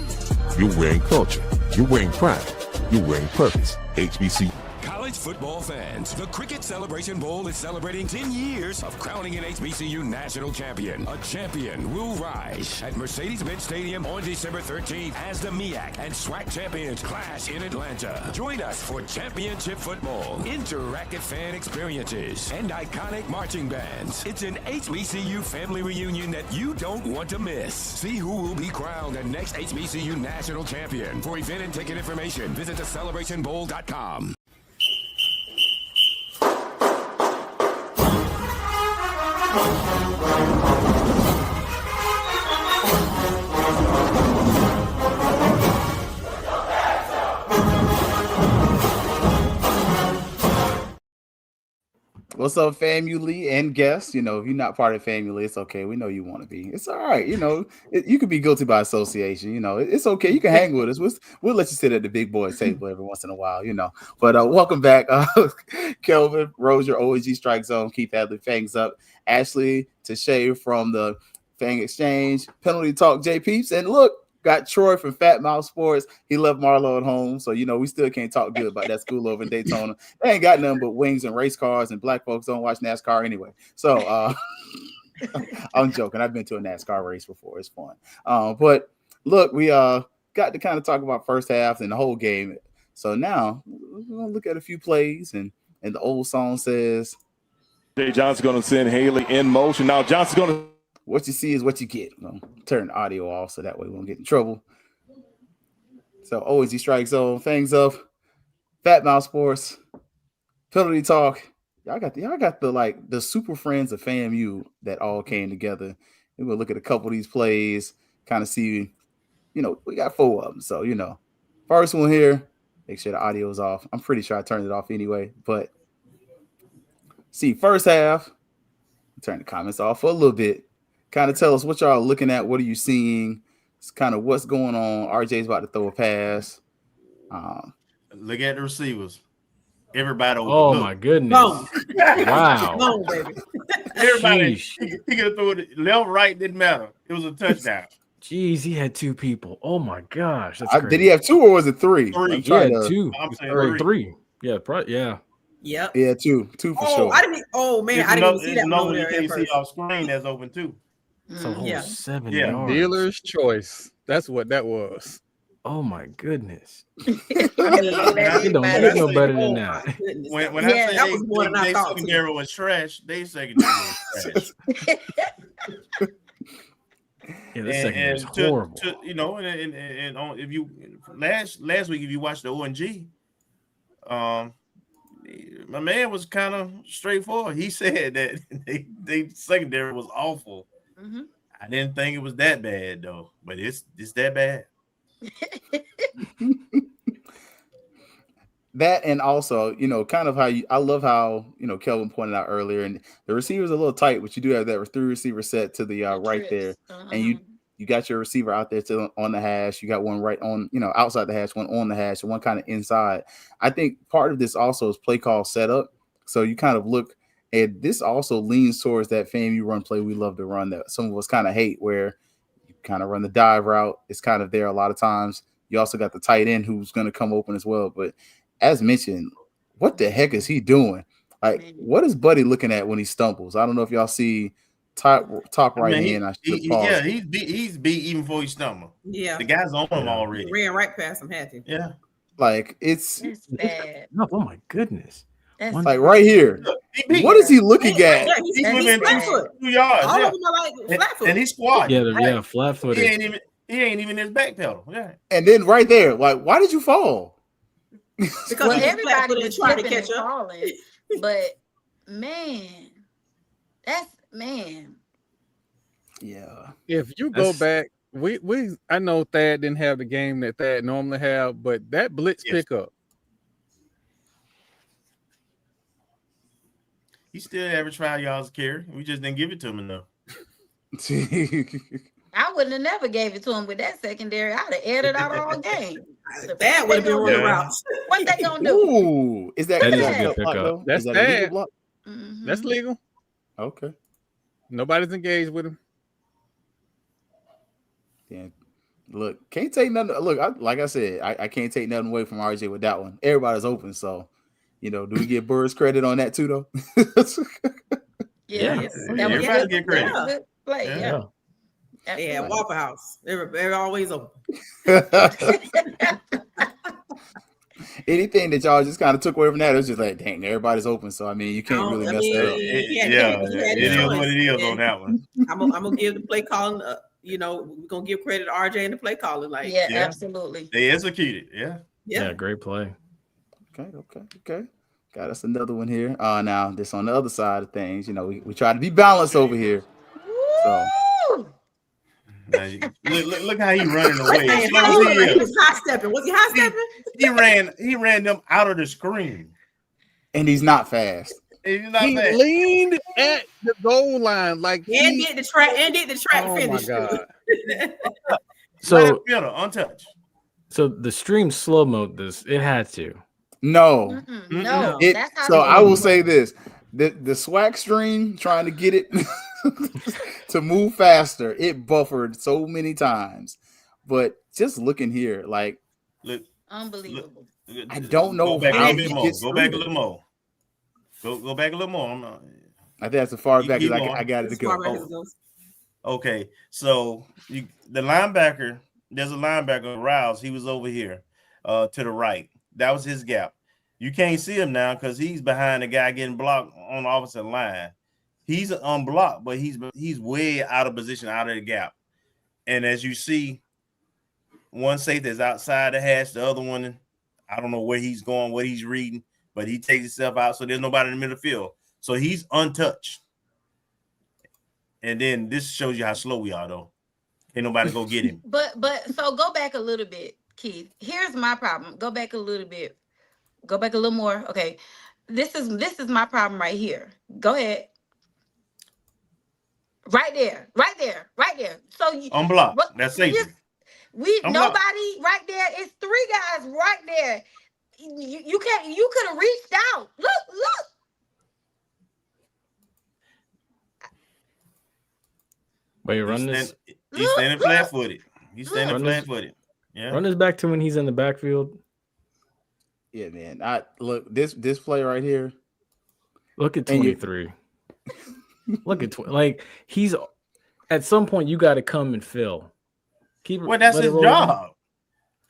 You're wearing culture. You're wearing pride. You're wearing purpose. HBCU. College football fans, the Cricket Celebration Bowl is celebrating 10 years of crowning an HBCU national champion. A champion will rise at Mercedes-Benz Stadium on December 13th as the MEAC and SWAC champions clash in Atlanta. Join us for championship football, interactive fan experiences, and iconic marching bands. It's an HBCU family reunion that you don't want to miss. See who will be crowned the next HBCU national champion. For event and ticket information, visit thecelebrationbowl.com. What's up, FAMU and guests? You know, if you're not part of FAMU, it's okay. We know you want to be. It's all right. You know, you could be guilty by association. You know, it's okay. You can hang with us. We'll let you sit at the big boys table every once in a while. You know. But welcome back, Kelvin, Rozier, O&G StrikeZone, Keith Hadley, Fangs Up, Ashley, Tashay from the Fang Exchange, Penalty Talk, J Peeps, and look. Got Troy from FAMU Sports. He left Marlo at home. So, you know, we still can't talk good about that school over in Daytona. They ain't got nothing but wings and race cars, and black folks don't watch NASCAR anyway. So, I'm joking. I've been to a NASCAR race before. It's fun. But look, we got to kind of talk about first half and the whole game. So now we're going to look at a few plays, and the old song says, Jay Johnson's going to send Haley in motion. Now Johnson's going to. What you see is what you get. Turn the audio off so that way we won't get in trouble. So O&G StrikeZone, Fangs Up, FAMU Sports, Penalty Talk. Y'all got the super friends of FAMU that all came together. And we'll look at a couple of these plays, kind of see, you know, we got 4 of them. So, you know, first one here, make sure the audio is off. I'm pretty sure I turned it off anyway, but see, first half, turn the comments off for a little bit. Kind of tell us what y'all are looking at. What are you seeing? It's kind of what's going on. RJ's about to throw a pass. Look at the receivers. Everybody. Oh my goodness! Wow! No, baby. Everybody. He could have thrown it left, right. Didn't matter. It was a touchdown. Jeez, he had 2 people. Oh my gosh! Did he have 2 or was it 3? 3. He had 2. I'm saying 3. Yeah, yeah. Yep. Yeah, 2 for sure. I didn't even see that one over there. You can't see off screen that's open too. So 7 Yeah. yards. Dealer's choice. That's what that was. Oh my goodness! It don't get no better than that. When I say that was more than I thought. Secondary was trash, they secondary was trash. Yeah, this secondary is horrible. You know, and if you last week, if you watched the O&G, my man was kind of straightforward. He said that they secondary was awful. Mm-hmm. I didn't think it was that bad though, but it's that bad. That, and also, you know, kind of I love how, you know, Kelvin pointed out earlier, and the receiver's a little tight, but you do have that 3 receiver set to the right there, and you got your receiver out there on the hash. You got one right on, you know, outside the hash, one on the hash, and one kind of inside. I think part of this also is play call setup. So you kind of look, and this also leans towards that FAMU run play we love to run that some of us kind of hate, where you kind of run the dive route. It's kind of there a lot of times. You also got the tight end who's going to come open as well. But as mentioned, what the heck is he doing? Like, what is Buddy looking at when he stumbles? I don't know if y'all see top right hand. Yeah, he's beat even before he stumbled. Yeah, the guy's on him already. Ran right past him, had to. Yeah, like it's bad. No, oh my goodness! That's like right here. What is he looking at? Yeah, he's flat foot. 2 yards. All Yeah. of them are like flat foot. And he's squatting. Yeah, flat He footed. ain't even his back pedal. Yeah. And then right there, like, why did you fall? Because everybody was trying to slipping catch and up. falling, but man, that's man. Yeah. If you go back, I know Thad didn't have the game that Thad normally have, but that blitz pickup. He still averaged 5 yards a carry. We just didn't give it to him enough. I wouldn't have never gave it to him with that secondary. I'd have aired it out all game. That would have been running routes. What they gonna do? Ooh, is that That is a a good block, pickup. though? That's Is that a legal Thad. block? Mhm. That's legal. Okay. Nobody's engaged with him. Yeah. Look, can't take nothing. Look, like I said, I can't take nothing away from RJ with that one. Everybody's open, so do we get Burris credit on that too, though? Yeah, Everybody get credit. That was a good play. Yeah. Yeah, Waffle House. They're always open. Anything that y'all just kind of took away from that, it was just like, dang, everybody's open. So I mean, you can't really mess that up. It is what it is on that one. I'm gonna give the play calling. We're gonna give credit to RJ and the play calling. Like, absolutely. They executed. Yeah, great play. Okay. Got us another one here. Now this on the other side of things. We try to be balanced over here. So now, look how he running away. He was high stepping. Was he high stepping? He ran them out of the screen. And he's not fast. He's not He fast. leaned at the goal line like and did the track finish. My God. So untouched. So the stream slow mode this. It had to. No. No. So I will say this: the SWAC stream trying to get it to move faster, it buffered so many times. But just looking here, like, unbelievable. I don't know. Go back a little more. Go back a little more. Go back a little more. I think that's as far back as I got it to go. Okay, so the linebacker, there's a linebacker, Rouse. He was over here to the right. That was his gap. You can't see him now because he's behind the guy getting blocked on the opposite line. He's unblocked, but he's way out of position, out of the gap. And as you see, one safety is outside the hash, the other one, I don't know where he's going, what he's reading, but he takes himself out, so there's nobody in the middle field. So he's untouched. And then this shows you how slow we are, though. Ain't nobody go get him. But so go back a little bit, Keith. Here's my problem. Go back a little bit. Go back a little more. Okay. This is my problem right here. Go ahead. Right there. So you unblocked. That's safety. Nobody right there. It's three guys right there. You can't. You could have reached out. Look. Wait, run this. He's standing flat-footed. Yeah. Run this back to when he's in the backfield. Yeah, man. Look this play right here. Look at 23. Look at like he's at some point you got to come and fill. That's his job.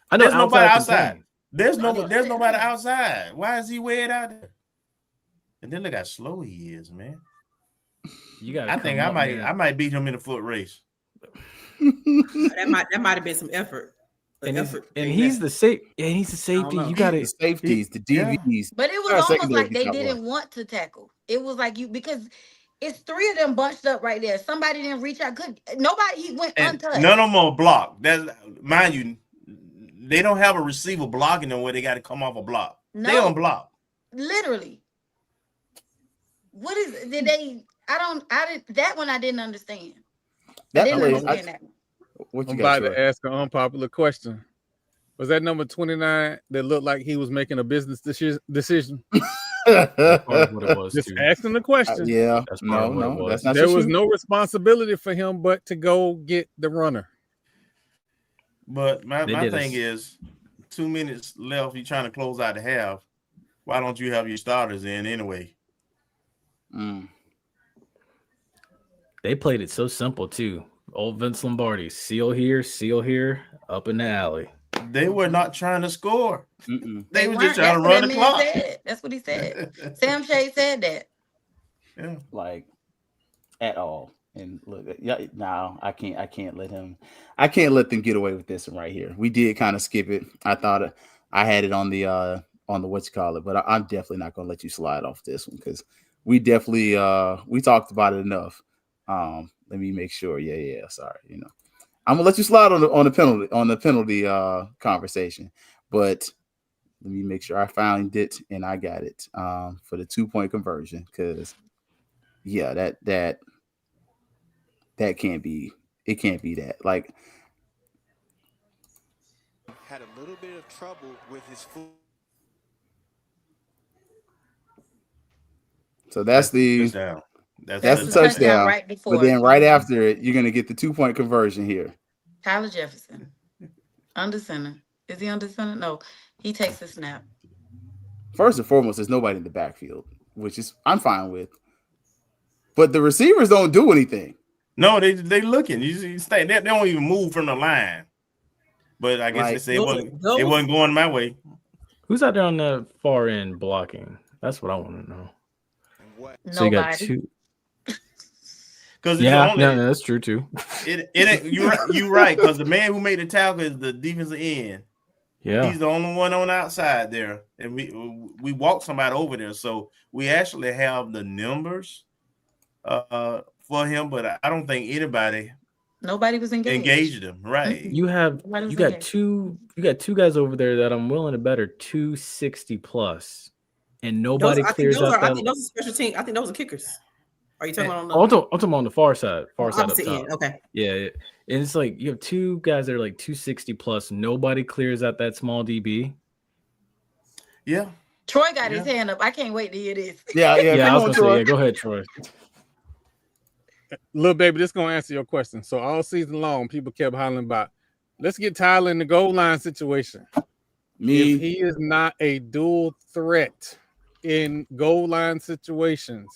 I know. There's nobody outside. There's nobody outside. Why is he way out there? And then look how slow he is, man. You got. I think I might beat him in a foot race. that might have been some effort. He's the safety. You got the safeties, the DVs. But it was almost like they didn't want to tackle. It was like because it's three of them bunched up right there. Somebody didn't reach out. He went untouched. None of them are blocked. That's mind you, they don't have a receiver blocking them where they got to come off a block. No, they unblock. Literally. What is did they? That one I didn't understand. That I didn't play, understand that one. I'm about to ask an unpopular question. Was that number 29 that looked like he was making a business decision? That's what it was. Just asking the question. Yeah. That's No. That's not there was no responsibility for him but to go get the runner. But my thing is 2 minutes left. You're trying to close out the half. Why don't you have your starters in anyway? They played it so simple too. Old Vince Lombardi, seal here, up in the alley. They were not trying to score. They were just trying That's to what run that the man clock. said. That's what he said. Sam Shea said that. Yeah. Like at all. And look, yeah, no, I can't let them get away with this one right here. We did kind of skip it. I thought I had it on the what you call it, but I'm definitely not gonna let you slide off this one because we definitely we talked about it enough. Let me make sure. Yeah. Sorry, I'm gonna let you slide on the penalty conversation, but let me make sure I found it and I got it for the 2-point conversion because yeah, that can't be that. Like had a little bit of trouble with his foot. So that's the touchdown. That's the touchdown. Right before. But then right after it, you're gonna get the 2-point conversion here. Tyler Jefferson, under center. Is he under center? No, he takes the snap. First and foremost, there's nobody in the backfield, which is I'm fine with. But the receivers don't do anything. No, they looking. You stay. They don't even move from the line. But I guess they say it wasn't going my way. Who's out there on the far end blocking? That's what I want to know. Nobody. So you got two. Because that's true too. You're right. Because the man who made the tackle is the defensive end. Yeah, he's the only one on the outside there, and we walked somebody over there. So we actually have the numbers for him, but I don't think nobody was engaged him. Right? You got two guys over there that I'm willing to bet are 260 plus, and nobody clears out. I think those are special team. I think those are kickers. Are you talking about? I'm talking on the far side up top. End. Okay. Yeah, and it's like you have two guys that are like 260 plus. Nobody clears out that small DB. Yeah. Troy got his hand up. I can't wait to hear this. Yeah. I was gonna say, go ahead, Troy. Little baby, this gonna answer your question. So all season long, people kept hollering about, let's get Tyler in the goal line situation. If he is not a dual threat in goal line situations,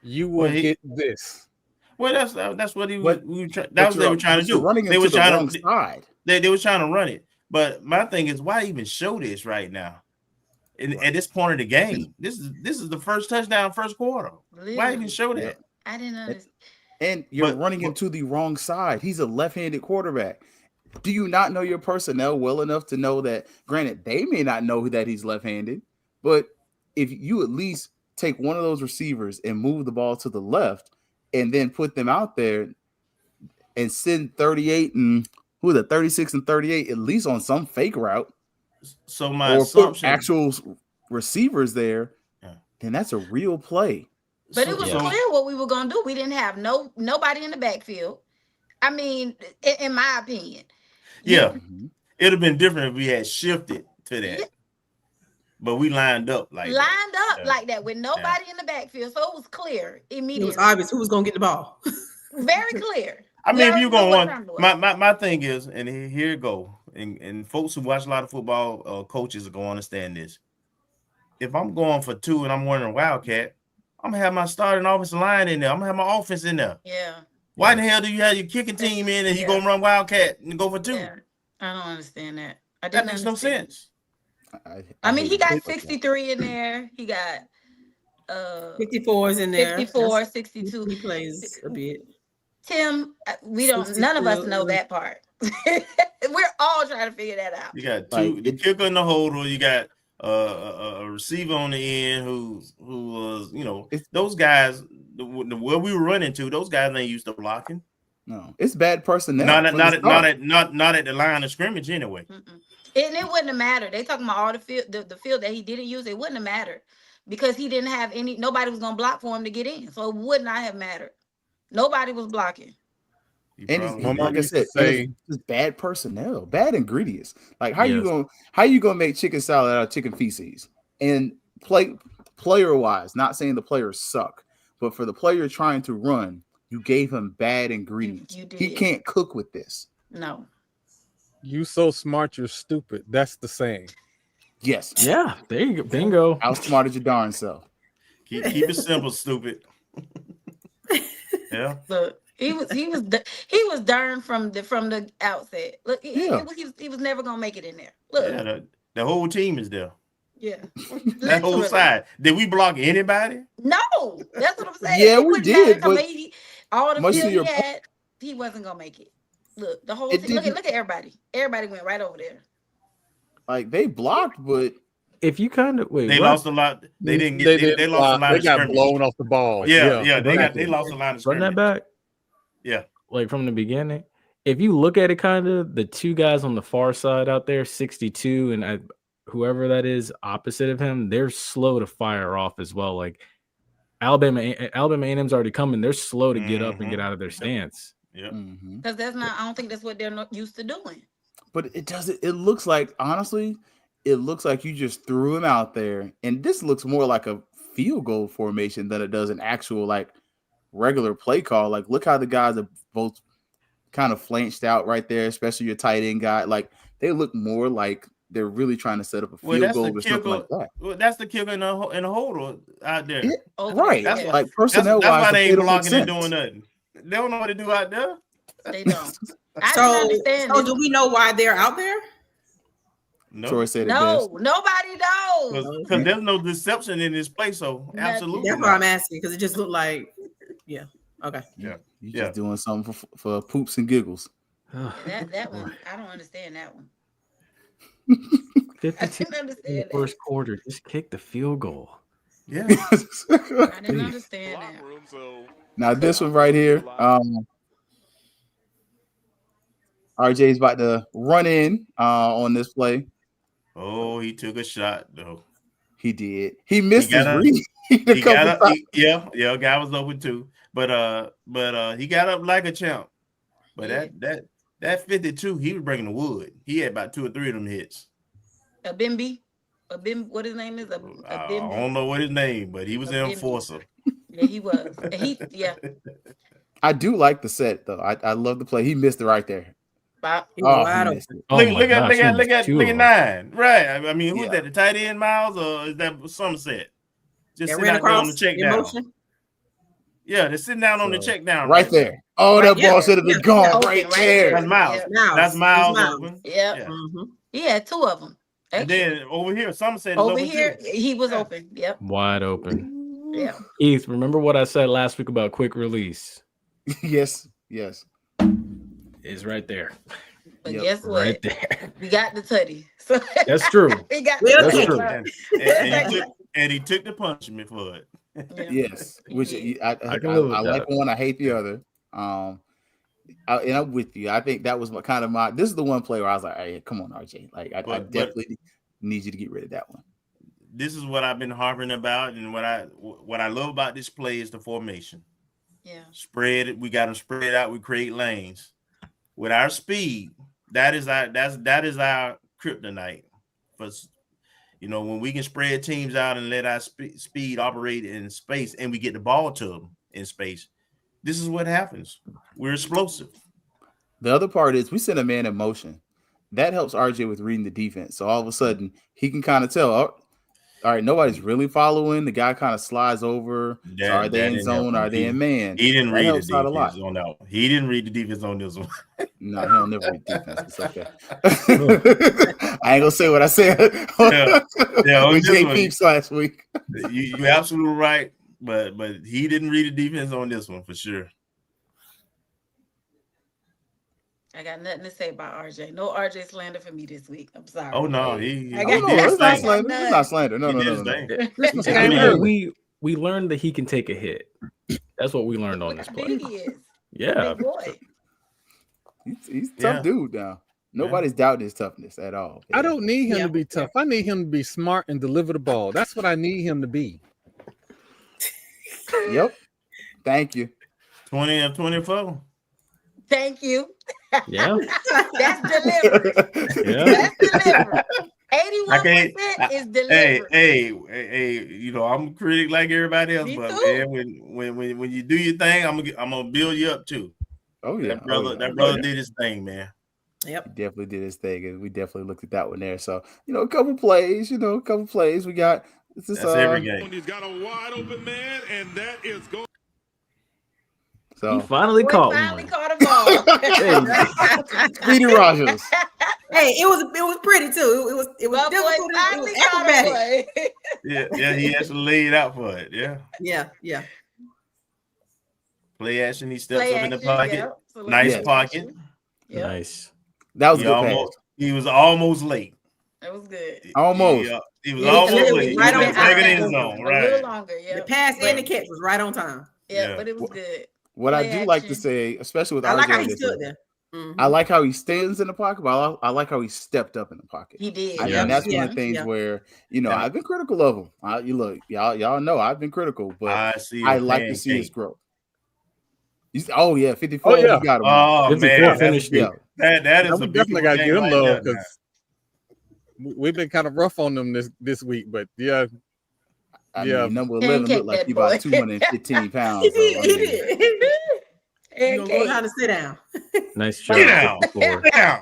you will get this. Well, that's what he was. That's what they were trying to do. They were trying to side. They were trying to run it. But my thing is, why even show this right now? At this point of the game, this is the first touchdown, first quarter. Why even show that? I didn't understand. And you're running him to the wrong side. He's a left-handed quarterback. Do you not know your personnel well enough to know that? Granted, they may not know that he's left-handed, but if you at least take one of those receivers and move the ball to the left and then put them out there and send 38 and 36 and 38 at least on some fake route. So my assumption, actual receivers there, then that's a real play. But it was clear what we were gonna do. We didn't have nobody in the backfield. I mean, in my opinion. Yeah, it'd have been different if we had shifted to that. Yeah. But we lined up like that with nobody in the backfield, so it was clear immediately. It was obvious who was going to get the ball. Very clear. I mean, if you're going to want my thing is, and here it go, and folks who watch a lot of football, coaches are going to understand this. If I'm going for 2 and I'm running a Wildcat, I'm gonna have my starting offensive line in there. I'm gonna have my offense in there. Yeah. Why the hell do you have your kicking team in and you gonna run Wildcat and go for 2? Yeah. I don't understand that. That makes no sense. I mean, he got 63 in there. He got 54s in there. 54, 62. He plays a bit. Tim, none of us know that part. We're all trying to figure that out. You got the kicker in the holder. You got a receiver on the end who was, those guys, where we were running to, those guys ain't used to blocking. No, it's bad personnel. Not at the line of scrimmage anyway. And it wouldn't have mattered. They talking about all the field, the field that he didn't use. It wouldn't have mattered because he didn't have nobody was gonna block for him to get in. So it would not have mattered. Nobody was blocking. And like I said, it's bad personnel, bad ingredients. Like how you gonna make chicken salad out of chicken feces? And player wise, not saying the players suck, but for the player trying to run, you gave him bad ingredients. You did. He can't cook with this. No. You so smart, you're stupid. That's the saying. Yes. Yeah. There you go. Bingo. Outsmarted your darn self. Keep it simple, stupid. Yeah. Look, He was darn from the outset. Look, he was never gonna make it in there. Look, yeah, the whole team is there. Yeah, that whole side. Did we block anybody? No, that's what I'm saying. Yeah, we did. But all the field he had, he wasn't gonna make it. Look, the whole team. Look at everybody. Everybody went right over there. Like they blocked, but if you kind of they lost a lot. They didn't get. They lost a lot. They got blown off the ball. Yeah. They lost a lot of scrimmage. Run that back. Yeah, like from the beginning. If you look at it, kind of the two guys on the far side out there, 62 and whoever that is opposite of him, they're slow to fire off as well. Like Alabama A&M's already coming. They're slow to get up and get out of their stance. Yeah, because that's not. I don't think that's what they're not used to doing. But it doesn't. It looks like, honestly, it looks like you just threw him out there, and this looks more like a field goal formation than it does an actual like regular play call. Like, look how the guys are both kind of flanched out right there, especially your tight end guy. Like, they look more like they're really trying to set up a field goal or something like that. Well, that's the kicker in the holder out there. Right. That's like personnel that's wise, why they ain't blocking and doing nothing. They don't know what to do out there. They don't. So do we know why they're out there? No. Troy said no, nobody knows. Because there's no deception in this place. So absolutely. That's why I'm asking, because it just looked like, yeah. Okay. Yeah. You're just doing something for poops and giggles. that one, I don't understand that one. 52 in the first quarter, just kick the field goal. Yeah. I didn't understand that. Now this one right here, RJ's about to run in on this play. Oh, he took a shot though. He did. He missed his read. Guy was open too. But he got up like a champ. But that 52, he was bringing the wood. He had about 2 or 3 of them hits. What his name is? I don't know what his name, but he was an enforcer. Yeah, he was. I do like the set though. I love the play. He missed it right there. Look at 9. Right. I mean, who's that? The tight end, Miles, or is that Somerset? Just sitting out there on the check down. Yeah, they're sitting down on the check down. Right there. Oh, that ball should have been gone right there. That's Miles. That's Miles open. Yeah. Mm-hmm. He had 2 of them. Actually. And then over here, Somerset over here, he was open. Yep. Wide open. Yeah. Heath, remember what I said last week about quick release? Yes. Is right there. But guess what? Right there. We got the tutty. So that's true. We got that's true. And he took the punishment for it. Yeah. Yes, which I like one. I hate the other. And I'm with you. I think that was this is the one play where I was like, hey, come on, RJ. Like I definitely need you to get rid of that one. This is what I've been harping about, and what I love about this play is the formation. Yeah. Spread it. We got them spread out. We create lanes. With our speed, that is our kryptonite. For when we can spread teams out and let our speed operate in space, and we get the ball to them in space, this is what happens. We're explosive. The other part is we send a man in motion. That helps RJ with reading the defense. So all of a sudden he can kind of tell, all right, nobody's really following. The guy kind of slides over. So are they in zone? Are they in man? He didn't read the defense on that one. He didn't read the defense on this one. No, he'll never read defense. It's okay. I ain't gonna say what I said. On Jay Peeps last week. You're absolutely right, but he didn't read the defense on this one for sure. I got nothing to say about RJ. No RJ slander for me this week. I'm sorry. Oh no, it's not slander. It's not slander. No. We learned that he can take a hit. That's what we learned on this play. He is. Yeah. Big boy. He's a tough dude now. Nobody's doubting his toughness at all. I don't need him to be tough. I need him to be smart and deliver the ball. That's what I need him to be. Yep. Thank you. 20 of 24. Thank you. Yeah. That's delivery. Yeah. That's delivery. 81% is delivery. Hey, I'm a critic like everybody else, but man, when you do your thing, I'm gonna build you up too. Oh yeah. That brother did his thing, man. Yep. He definitely did his thing, and we definitely looked at that one there. So, a couple plays, we got that's every game. He's got a wide open man, and that is going. So he finally caught a ball. Speedy Rogers. Hey, it was pretty too. It was difficult. It was acrobatic. Yeah, he actually laid out for it. Yeah. Play action. He steps up in the pocket. Yep. Nice pocket. Yep. Nice. That was a good pass. He was almost late. It was good. Almost. He was almost late. Right on time. In zone, right. A little longer. Yeah. The pass and the catch was right on time. Yeah, but it was good. What I do like to say, especially with I like RJ, how he stood there. I like how he stands in the pocket, but I like how he stepped up in the pocket. He did. And that's one of the things where, I've been critical of him. You look, y'all know I've been critical, but I like to see his growth. 54. Oh, yeah. We got him. Oh, 54 man. finished. That is we a definitely got to give him right love because we've been kind of rough on them this week, but yeah. I mean, number 11 looked like he about 215 pounds. He did. You gonna go down to sit down. Nice job. Sit down.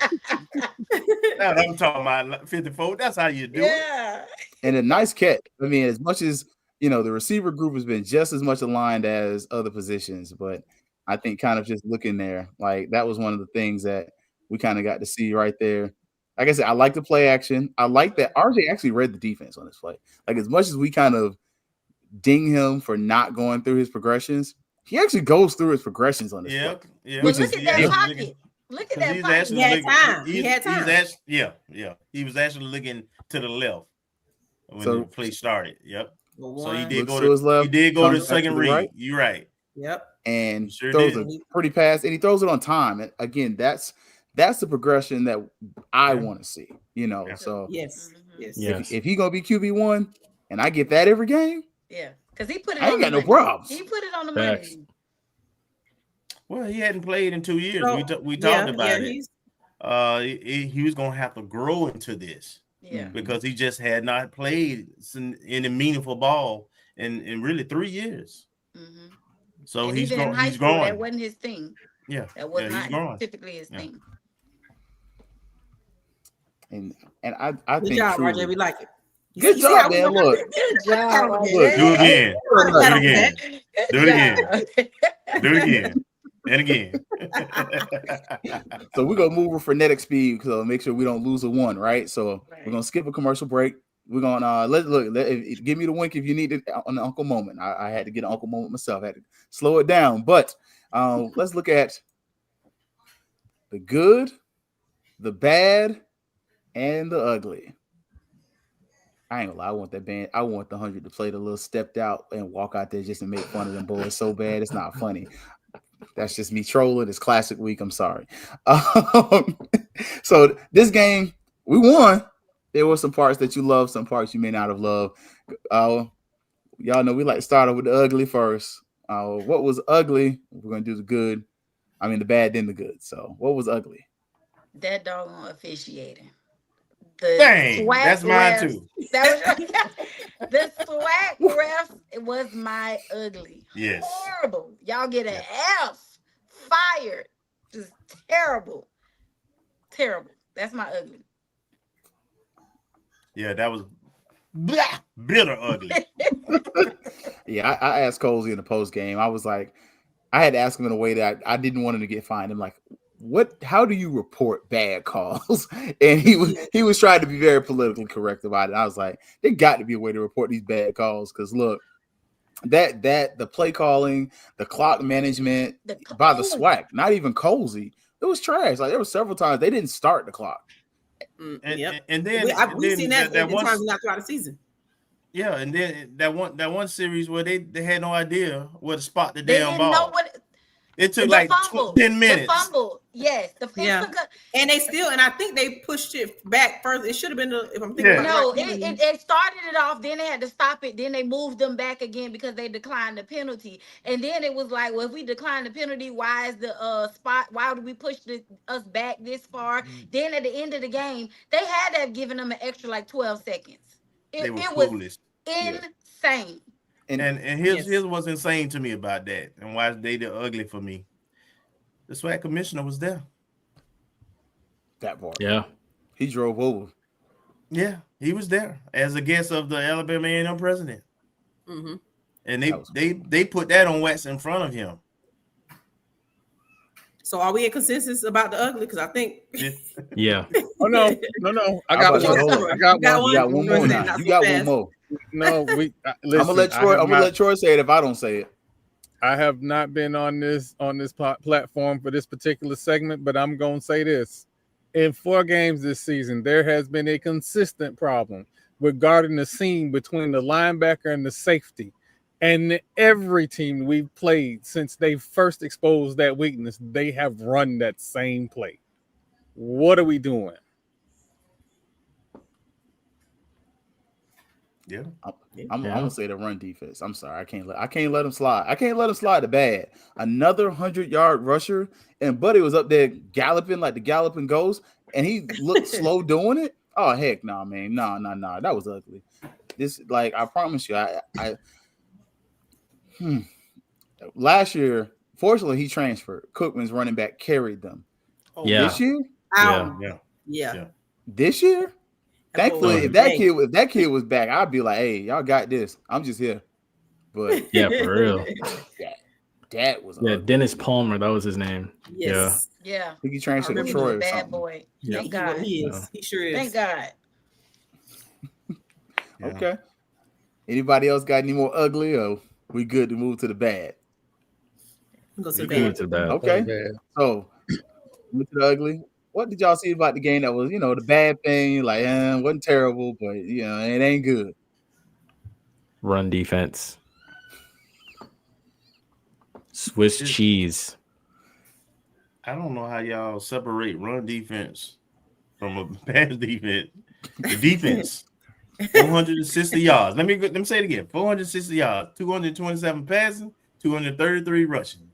Now I'm talking about 54. That's how you do it. And a nice catch. I mean, as much as the receiver group has been just as much aligned as other positions, but I think kind of just looking there, like that was one of the things that we kind of got to see right there. Like I said, I like the play action. I like that RJ actually read the defense on this play. Like as much as we kind of ding him for not going through his progressions, he actually goes through his progressions on this play. Yeah. But look at that pocket. Look at that pocket. He had time. He was actually looking to the left when the play started. Yep. So he did go to his left. He did go to the second to the read. right. You're right. Yep. And throws a pretty pass, and he throws it on time. And again, that's the progression that I want to see. So yes. If he gonna be QB1, and I get that every game, because he put it. I ain't got no problems. He put it on the money. Well, he hadn't played in 2 years. We talked about it. He was gonna have to grow into this. Yeah. Because he just had not played any meaningful ball in really 3 years. Mm-hmm. So and he's even in high school, growing. that wasn't his thing. Yeah. That was he's not typically his thing. And I good think job, truly, RJ. We like it. Good job, man. Look. Good job. Look, do it again. Do it again. Do it again. And again. So we're gonna move with frenetic speed so make sure we don't lose a one, right? So we're gonna skip a commercial break. We're gonna give me the wink if you need it on the uncle moment. I had to get an uncle moment myself. I had to slow it down, but let's look at the good, the bad, and the ugly. I ain't gonna lie, I want that band. I want the 100 to play the little stepped out and walk out there just to make fun of them boys so bad it's not funny. That's just me trolling. It's classic week. I'm sorry. So this game, we won. There were some parts that you loved, some parts you may not have loved. Y'all know we like to start off with the ugly first. What was ugly? We're gonna do the good. I mean the bad, then the good. So what was ugly? That doggone officiating. Dang, that's mine too. The swag ref was my ugly. Yes. Horrible. Y'all get an F. Fired. Just terrible. Terrible. That's my ugly. Yeah, that was bitter ugly. Yeah, I asked Colsey in the post game. I was like, I had to ask him in a way that I didn't want him to get fined. I'm like, how do you report bad calls? And he was trying to be very politically correct about it. I was like, there got to be a way to report these bad calls because look, that the play calling, the clock management by the SWAC, not even Colsey, it was trash. Like there were several times they didn't start the clock. And then we've seen that times not throughout the season. Yeah, and then that one series where they had no idea where to spot the They damn didn't ball. know what. It took like 10 minutes. The fumble, yes. And they still, and I think they pushed it back further. It should have been, if I'm thinking about it. No, it started it off, then they had to stop it, then they moved them back again because they declined the penalty. And then it was like, well, if we decline the penalty, why is the spot, why would we push us back this far? Then at the end of the game, they had to have given them an extra like 12 seconds. It was insane. And here's what's insane to me about that and why they the ugly for me. The SWAC commissioner was there. That part. Yeah. He drove over. Yeah, he was there as a guest of the Alabama A&M president. Mm-hmm. And they put that on wax in front of him. So are we in consensus about the ugly? Because I think Yeah. Oh no. I got one. You got one more now. You got one more. No, listen, I'm gonna let Troy say it if I don't say it. I have not been on this platform for this particular segment, but I'm gonna say this: in 4 games this season, there has been a consistent problem regarding the seam between the linebacker and the safety. And every team we've played since they first exposed that weakness, they have run that same play. What are we doing? Yeah. I'm gonna say the run defense. I'm sorry, I can't let him slide. I can't let him slide to bad. Another 100-yard rusher, and Buddy was up there galloping like the galloping ghost, and he looked slow doing it. Oh heck no, man, no, that was ugly. This, like, I promise you, last year, fortunately, he transferred. Cookman's running back carried them. Yeah. This year, yeah. This year. Thankfully, if that kid was back, I'd be like, "Hey, y'all got this. I'm just here." But yeah, for real. That was Dennis Palmer. That was his name. Yes. Yeah. I think he transferred to Troy or bad something. boy. Yeah. Thank God. He is. He sure is. Thank God. Okay. Anybody else got any more ugly, or we good to move to the bad? Go to the bad. Okay. So, move to the ugly. What did y'all see about the game that was, the bad thing? Like, wasn't terrible, but it ain't good. Run defense. Swiss cheese. I don't know how y'all separate run defense from a pass defense. The defense, 460 yards. Let me say it again. 460 yards, 227 passing, 233 rushing,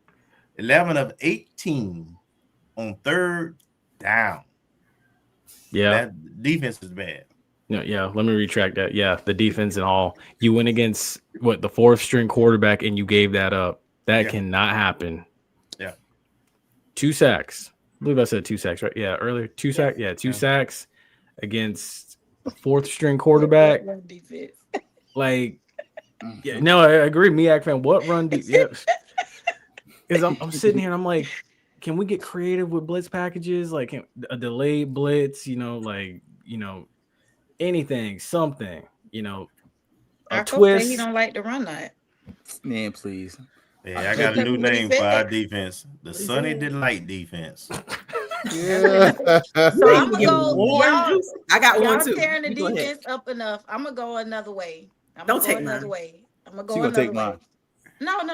11 of 18 on third down. Yeah. That defense is bad. Yeah, let me retract that. Yeah, the defense and all. You went against the 4th string quarterback and you gave that up. That cannot happen. Yeah. 2 sacks. I believe I said 2 sacks, right? Yeah, earlier. 2 sacks. Yeah, 2 sacks against a 4th string quarterback. Like, yeah, no, I agree. Miak fan, what run defense? Because I'm sitting here and I'm like, can we get creative with blitz packages? Like a delayed blitz, anything, something, a twist. He don't like to run that. Man, please. Yeah, I got a new name for our defense. The Sunny Delight defense. Yeah. So I'm gonna go. I got one too. Tearing the defense up enough. I'm gonna go another way. Don't take another mine. way. I'm gonna go She gonna another take way. mine.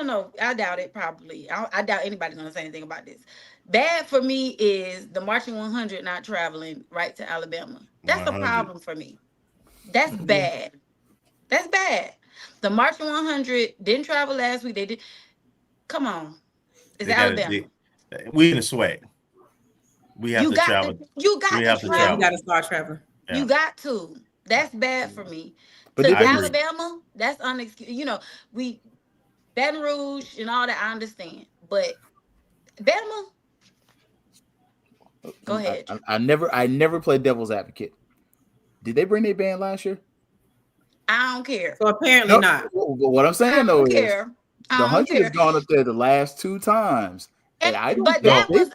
No. I doubt it. Probably. I doubt anybody's gonna say anything about this. Bad for me is the marching 100 not traveling right to Alabama. That's 100. A problem for me. That's bad. That's bad. The marching 100 didn't travel last week. They did. Come on. It's Alabama. We in the swag. We have to travel. You got to travel. You got to start traveling. Yeah. You got to. That's bad for me. But to Alabama, that's unexcused. Baton Rouge and all that, I understand. But Bama, go ahead. I never played devil's advocate. Did they bring their band last year? I don't care. So apparently not. What I'm saying though is the 100 has gone up there the last 2 times. But that was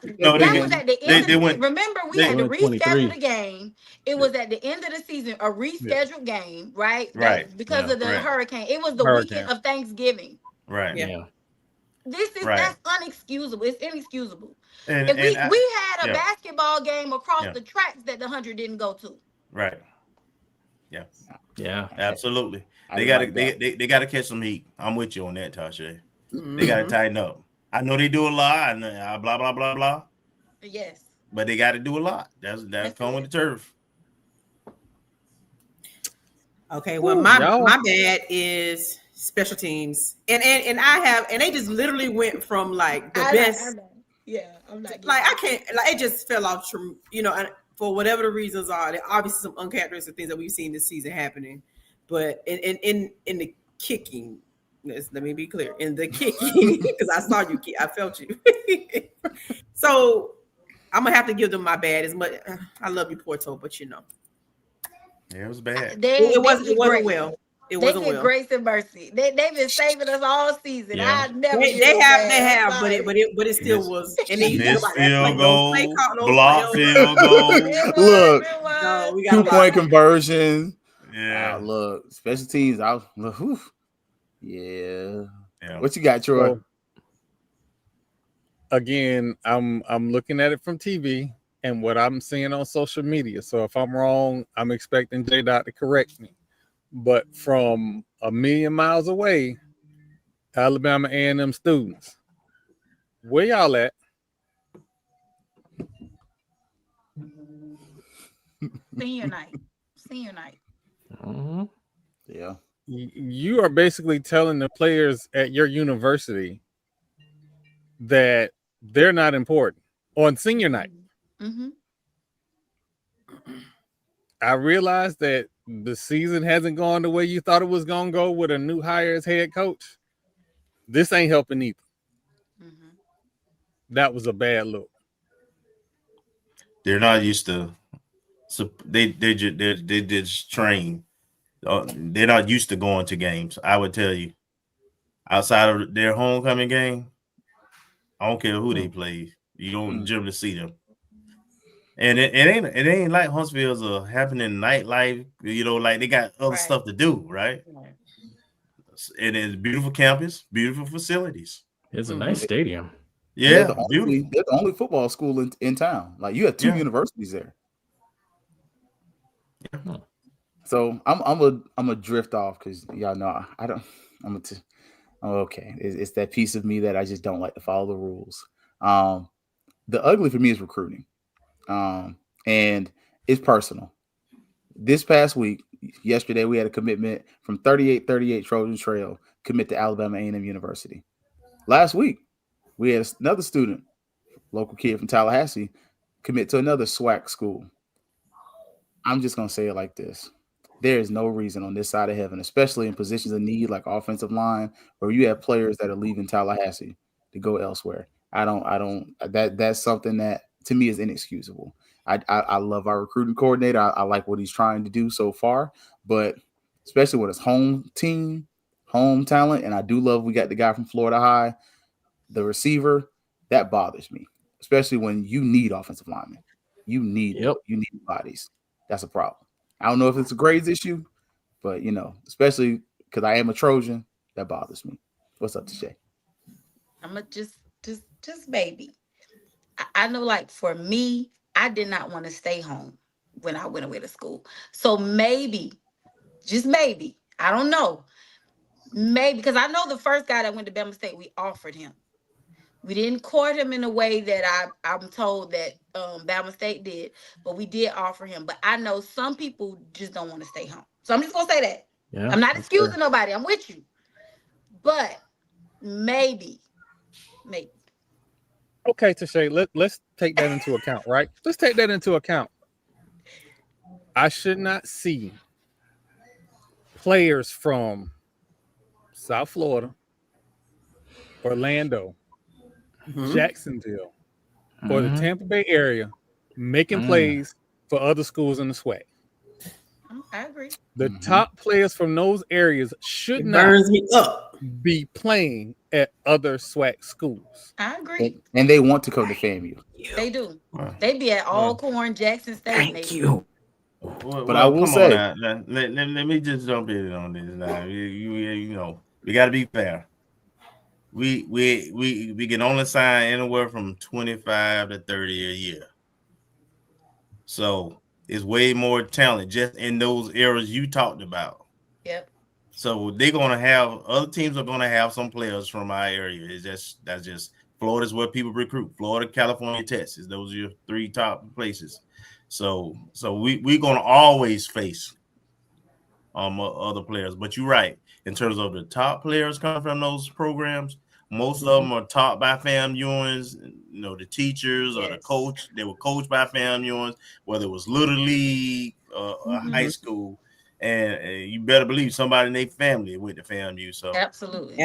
at the end. Remember, we had to reschedule the game. It was at the end of the season, a rescheduled game, right? Right. Because of the hurricane. It was the weekend of Thanksgiving. Right. Yeah. That's unexcusable. It's inexcusable. And we had a basketball game across the tracks that the 100 didn't go to. Right. Yeah. Yeah. Absolutely. They gotta catch some heat. I'm with you on that, Tasha. Mm-hmm. They gotta tighten up. I know they do a lot, and blah blah blah blah. Yes. But they got to do a lot. That's come with the turf. Okay. Well, my bad is special teams, and they just literally went from like the best. I'm not like I can't it just fell off. For whatever the reasons are, there are obviously some uncharacteristic things that we've seen this season happening, but in the kicking. Let me be clear. In the kicking, because I saw you, I felt you. So I'm gonna have to give them my bad. As much I love you, Porto, but yeah, it was bad. It wasn't well. It They wasn't get well. grace and mercy. They've been saving us all season. Yeah. I never. They have, but it still was. And then Missed nobody act like field those play goal, call, those block play. field goal. Look, No, we got 2-point conversion. Yeah. Look, special teams. Yeah. Yeah. What you got, Troy? So, again, I'm looking at it from TV and what I'm seeing on social media. So if I'm wrong, I'm expecting J Dot to correct me. But from a million miles away, Alabama A&M students, where y'all at? Senior night. Mm-hmm. Yeah. You are basically telling the players at your university that they're not important on senior night. Mm-hmm. I realized that the season hasn't gone the way you thought it was going to go with a new hire as head coach. This ain't helping either. Mm-hmm. That was a bad look. They're not used to. So they just train. They're not used to going to games. I would tell you, outside of their homecoming game, I don't care who they play. You don't generally see them. And it ain't like Huntsville's a happening nightlife. You know, like they got other stuff to do, right? And it's beautiful campus, beautiful facilities. It's a nice stadium. Yeah, they're beautiful. the only football school in town. Like you have two universities there. Yeah. So I'm a drift off because y'all know I don't. I'm okay. It's that piece of me that I just don't like to follow the rules. The ugly for me is recruiting, and it's personal. This past week, yesterday, we had a commitment from 3838 Trojan Trail commit to Alabama A&M University. Last week, we had another student, local kid from Tallahassee, commit to another SWAC school. I'm just going to say it like this. There is no reason on this side of heaven, especially in positions of need like offensive line, where you have players that are leaving Tallahassee to go elsewhere. That's something that to me is inexcusable. I love our recruiting coordinator. I like what he's trying to do so far, but especially with his home team, home talent, and I do love we got the guy from Florida High, the receiver. That bothers me, especially when you need offensive linemen. You need bodies. That's a problem. I don't know if it's a grades issue, but especially because I am a Trojan, that bothers me. What's up, Shay? I'm a just baby. I know, like for me, I did not want to stay home when I went away to school. So maybe, just maybe, I don't know. Maybe because I know the first guy that went to Bama State, we offered him. We didn't court him in a way that I'm told that Bama State did, but we did offer him. But I know some people just don't want to stay home. So I'm just going to say that. Yeah, I'm not excusing nobody. I'm with you. But maybe. Okay, Tashay, let's take that into account, right? Let's take that into account. I should not see players from South Florida, Orlando, Jacksonville, or the Tampa Bay area making plays for other schools in the SWAC. I agree. The top players from those areas should not be playing at other SWAC schools. I agree. And they want to come to FAMU. They do. They be at Alcorn, Jackson State. Thank you. But I will say, let me just jump in on this now. You know, we got to be fair. We can only sign anywhere from 25 to 30 a year. So it's way more talent just in those areas you talked about. Yep. So they're gonna have other teams are gonna have some players from our area. That's just Florida's where people recruit. Florida, California, Texas. Those are your three top places. So we're gonna always face other players. But you're right. In terms of the top players coming from those programs, most of them are taught by FAMUans, the teachers or the coach. They were coached by FAMUans, whether it was Little League or high school. And you better believe somebody in their family went to FAMU. So absolutely.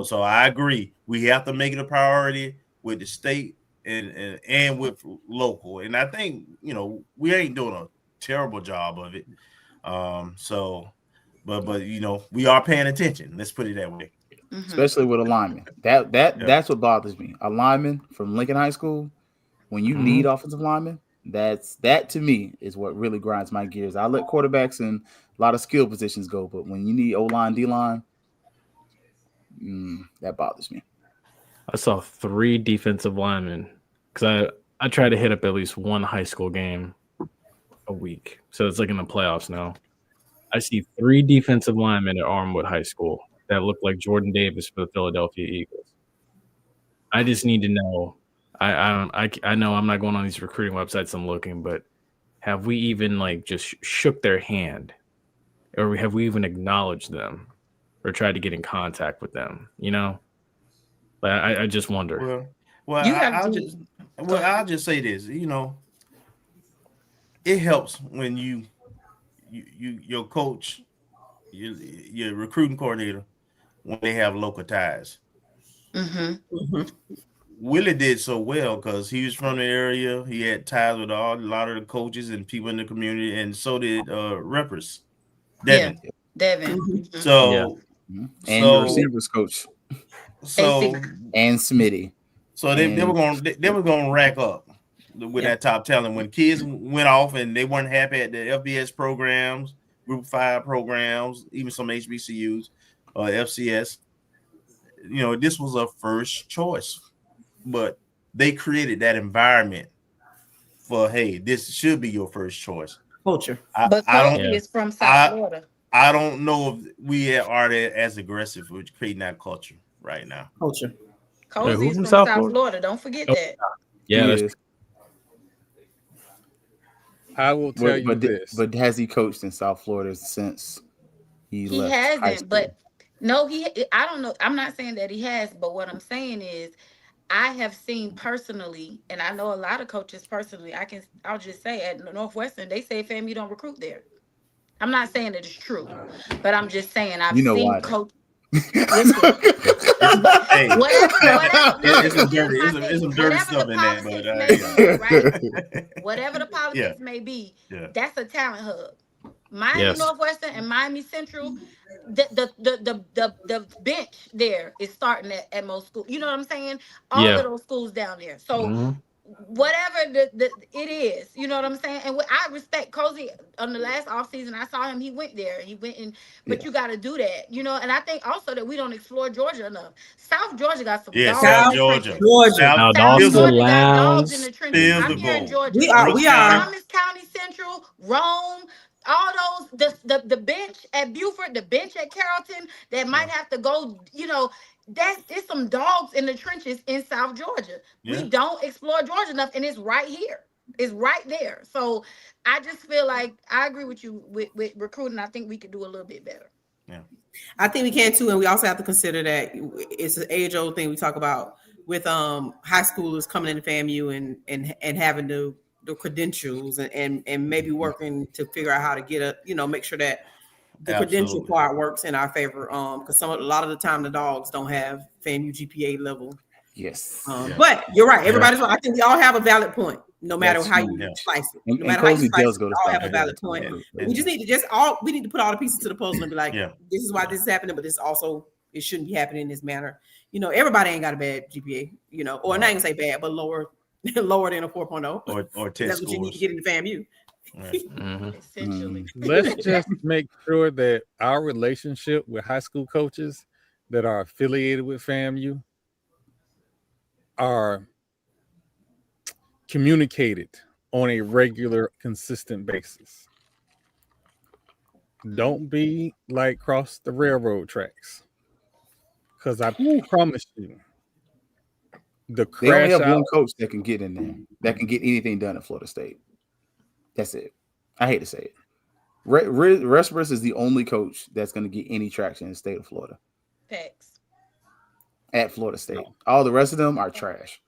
So I agree. We have to make it a priority with the state and with local. And I think, we ain't doing a terrible job of it. But but you know, we are paying attention. Let's put it that way. Especially with a lineman. That's what bothers me. A lineman from Lincoln High School, when you need offensive linemen, that to me is what really grinds my gears. I let quarterbacks and a lot of skill positions go, but when you need O-line, D-line, that bothers me. I saw 3 defensive linemen because I try to hit up at least one high school game a week. So it's like in the playoffs now. I see 3 defensive linemen at Armwood High School that look like Jordan Davis for the Philadelphia Eagles. I just need to know. I know I'm not going on these recruiting websites I'm looking, but have we even like just shook their hand, or have we even acknowledged them, or tried to get in contact with them? You know, but I just wonder. I'll just say this. You know, it helps when your coach, your recruiting coordinator, when they have local ties. Willie did so well because he was from the area. He had ties with a lot of the coaches and people in the community, and so did Reppers, Devin. Yeah, Devin. So, and the receivers coach. And Smitty. So they were gonna rack up with that top talent. When kids went off and they weren't happy at the FBS programs, Group 5 programs, even some HBCUs or FCS. You know, this was a first choice. But they created that environment for, hey, this should be your first choice. Culture. But Kobe is from South Florida. I don't know if we are as aggressive with creating that culture right now. Culture. Kobe is from South Florida. Don't forget that. Yeah. I will tell you this. But has he coached in South Florida since he left? He hasn't, but no, I don't know. I'm not saying that he has, but what I'm saying is I have seen personally, and I know a lot of coaches personally. I'll just say at Northwestern, they say FAMU don't recruit there. I'm not saying that it's true, but I'm just saying I've seen coach. It's some dirty stuff in there, but whatever the politics may be, that's a talent hub. Miami Northwestern and Miami Central, the bench there is starting at most schools. You know what I'm saying? All of those schools down there. So whatever it is, you know what I'm saying? And I respect Cozy. On the last offseason, I saw him. He went there. But you got to do that, you know. And I think also that we don't explore Georgia enough. South Georgia got some dogs. South Georgia. South Georgia got dogs in the trenches. I'm here in Georgia. We are. Thomas County Central, Rome. All those, the bench at Buford, the bench at Carrollton, that might have to go, you know, it's some dogs in the trenches in South Georgia. We don't explore Georgia enough, and it's right here. It's right there. So I just feel like I agree with you with recruiting. I think we could do a little bit better. Yeah, I think we can too, and we also have to consider that it's an age-old thing we talk about with high schoolers coming into FAMU and having the credentials and maybe working to figure out how to get make sure that the credential part works in our favor. Because a lot of the time the dogs don't have FAMU GPA level. Yes. But you're right. Everybody's right. I think we all have a valid point, no matter how you slice it. No matter how you slice it, we all have a valid point. We just need to we need to put all the pieces to the puzzle and be like, this is why this is happening, but this also, it shouldn't be happening in this manner. You know, everybody ain't got a bad GPA, you know, or not even say bad, but lower than a 4.0 or 10 that's what you need to get into FAMU. Essentially. Let's just make sure that our relationship with high school coaches that are affiliated with FAMU are communicated on a regular, consistent basis. Don't be like cross the railroad tracks, because I promise you, they only have one coach that can get in there, that can get anything done at Florida State. That's it. I hate to say it. Respers is the only coach that's going to get any traction in the state of Florida. Facts. At Florida State. All the rest of them are trash.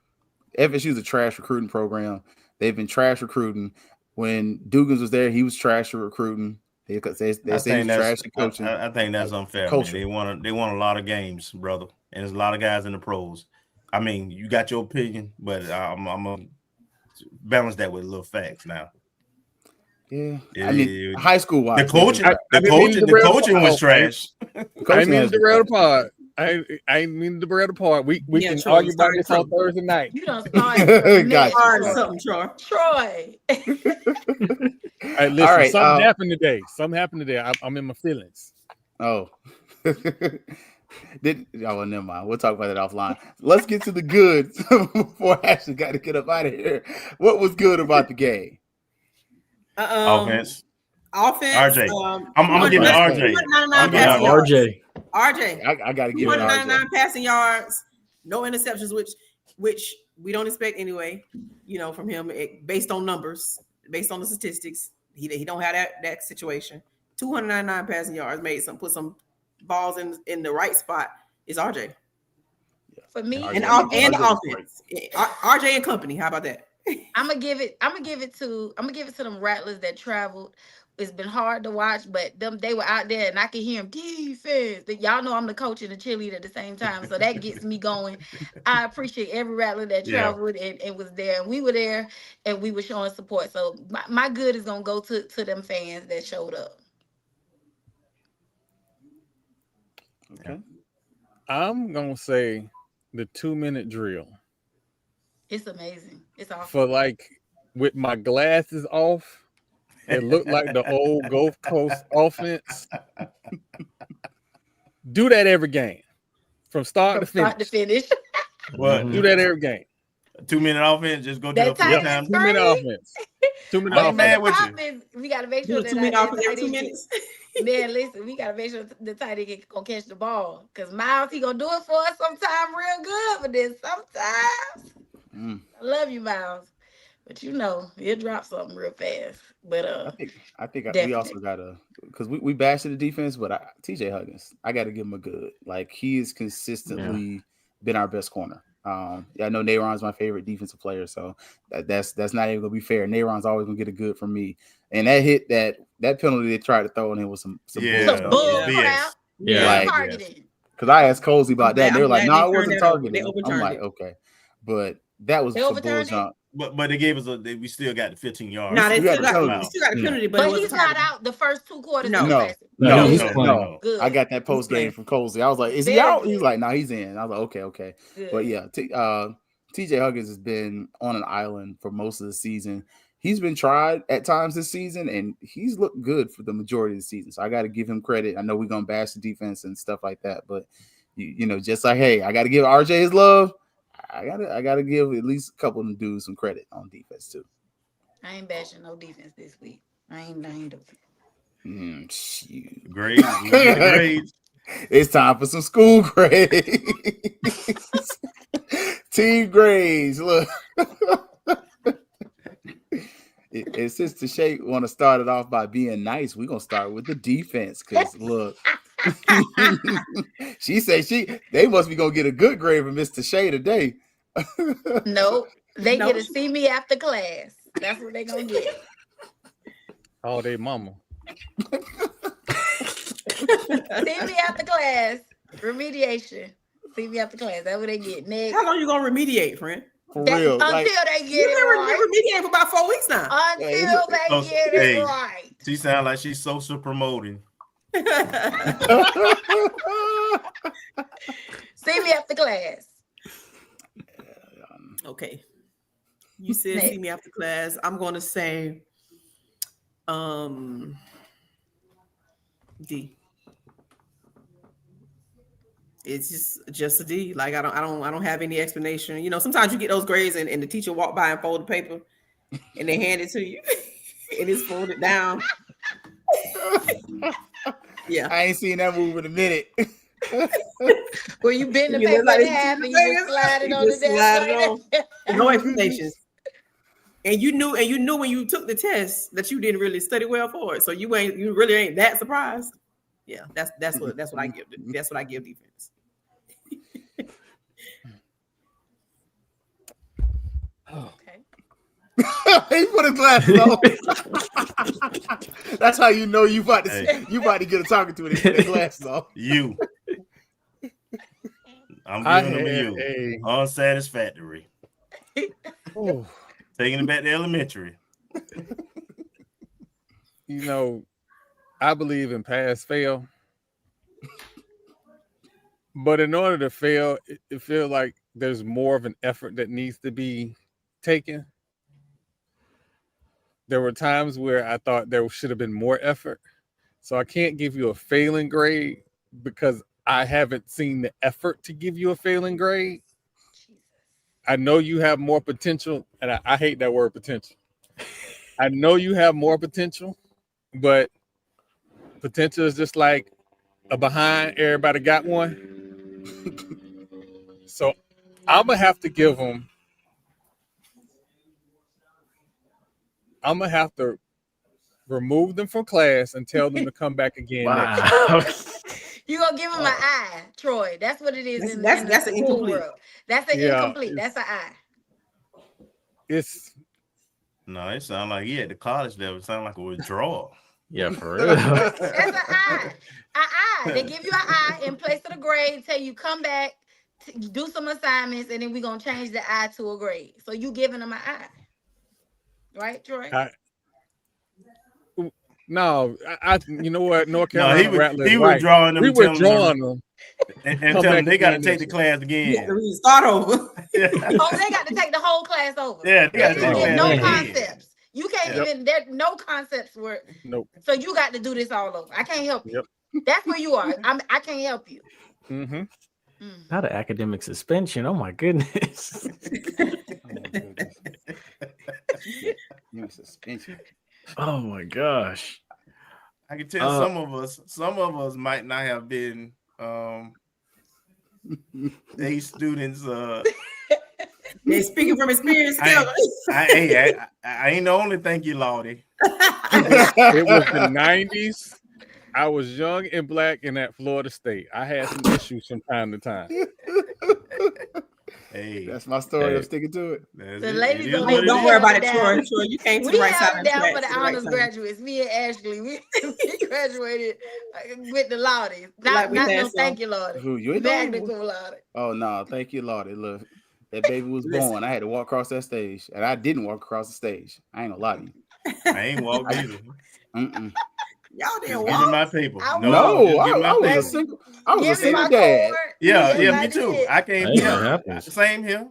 FSU's a trash recruiting program. They've been trash recruiting. When Dugans was there, he was trash recruiting. They say he's trash coaching. I think that's unfair. They want a lot of games, brother. And there's a lot of guys in the pros. I mean, you got your opinion, but I'm going to balance that with a little facts now. Yeah, I mean, high school wise, the coaching was trash. I didn't mean to derail the pod. I didn't mean to derail the pod. We can Troy, argue about this on Thursday night. You don't start something, Troy. Troy. Hey, listen, all right, something happened today. Something happened today. I'm in my feelings. Oh. Well, never mind. We'll talk about that offline. Let's get to the good before Ashley got to get up out of here. What was good about the game? Offense. RJ. I'm gonna give it to RJ. RJ. I got to give it to RJ. 199 passing yards, no interceptions, which we don't expect anyway. From him, based on numbers, based on the statistics, he don't have that situation. 299 passing yards, put some balls in the right spot is RJ. For me, and the offense, RJ and company. How about that? I'm gonna give it to them Rattlers that traveled. It's been hard to watch, but they were out there, and I could hear them defense. Y'all know I'm the coach and the cheerleader at the same time, so that gets me going. I appreciate every Rattler that traveled and was there, and we were there, and we were showing support. So my good is gonna go to them fans that showed up. Okay. I'm gonna say the 2-minute drill. It's amazing. It's awesome. For with my glasses off, it looked like the old Gulf Coast offense. Do that every game, from start to finish. What? Do that every game. 2-minute offense. Just go to the full time. 2-minute offense. 2-minute offense. Mad with you. We gotta make sure that 2-minute offense every 2 minutes. Man, listen, we gotta make sure the tight end gonna catch the ball, because Miles, he gonna do it for us sometime real good for this. Sometimes. I love you, Miles, but he'll drop something real fast. But I think we also gotta, because we bashed the defense, but TJ Huggins, I gotta give him a good. He has consistently been our best corner. I know Nayron's my favorite defensive player, so that's not even gonna be fair. Nayron's always gonna get a good from me. And that penalty they tried to throw on him was some bull crap. Because I asked Colsey about that, and they were like, "No, it wasn't targeted." I'm like, okay, but that was some bull jump. But they gave us we still got the 15 yards. No, they still got the penalty, but he's not out the first 2 quarters. No. I got that post game from Colsey. I was like, "Is he out?" He's like, "No, he's in." I was like, "Okay." Good. But yeah, TJ Huggins has been on an island for most of the season. He's been tried at times this season, and he's looked good for the majority of the season. So I got to give him credit. I know we're gonna bash the defense and stuff like that, but just like, hey, I got to give RJ his love. I gotta give at least a couple of them dudes some credit on defense too. I ain't bashing no defense this week. I ain't doing it. Grades. It's time for some school grades. Team grades. Look. And since the Shake want to start it off by being nice, we're gonna start with the defense. Because look, she said they must be gonna get a good grade from Mr. Shea today. Nope. They get to see me after class. That's what they gonna get. Oh, they mama. See me after class. Remediation. See me after class. That's what they get. Next. How long you gonna remediate, friend? For real. Until they get it right. Remediate for about 4 weeks now. Until they get it right. She sounds like she's social promoting. See me after class. Okay. You said see me after class. I'm going to say D. It's just a D. Like I don't have any explanation. Sometimes you get those grades and the teacher walk by and fold the paper and they hand it to you and it's folded down. Yeah. I ain't seen that move in a minute. Well, you bend the paper in half and you just slide it on the desk. No explanations. And you knew when you took the test that you didn't really study well for it. So you really ain't that surprised. Yeah, that's what I give. That's what I give defense. Okay. He put his glasses on. That's how you know you about to get a talking to it. He put his glasses on. You. I'm giving them you. Unsatisfactory. Taking it back to elementary. I believe in pass fail. But in order to fail, it feels like there's more of an effort that needs to be taken. There were times where I thought there should have been more effort. So I can't give you a failing grade because I haven't seen the effort to give you a failing grade. I know you have more potential, and I hate that word potential. I know you have more potential, but potential is just like a behind. Everybody got one. So I'm going to have to give them, I'm going to have to remove them from class and tell them to come back again next year. You're going to give them an I, Troy. That's what it is in that's the an school incomplete. world. That's an incomplete. That's an I. No, it sounds like at the college level. It sounds like a withdrawal. Yeah, for real. That's an I. An I. They give you an I in place of the grade, tell you come back, do some assignments, and then we're going to change the I to a grade. So you giving them an I. Right, Troy? No, you know what? North Carolina Rattlers. He was drawing them. We were drawing them. And tell them they got to take the class again. Start over. Oh, they got to take the whole class over. Yeah, they got to take get no concepts. You can't even. There no concepts were. Nope. So you got to do this all over. I can't help you. That's where you are. I can't help you. Mm-hmm. Not an academic suspension. Oh my goodness. Suspension. Oh my gosh. I can tell some of us might not have been A students. They're speaking from experience. I ain't the only. Thank you, Lordy. It was the 90s. I was young and black and at Florida State. I had some issues from time to time. Hey, that's my story. I'm sticking to it. The ladies don't worry about it, Troy. You came to the right side. We have down for the honors graduates. Me and Ashley, we graduated with the Lordy. Not no thank you, Lordy. Who you ain't Lordy. Oh no, thank you, Lordy. Look, that baby was born. I had to walk across that stage, and I didn't walk across the stage. I ain't gonna lie to you. I ain't walked either. Y'all didn't walk. Give me my paper. I was a single. I was a single dad. Yeah, me too. I came here. Same here.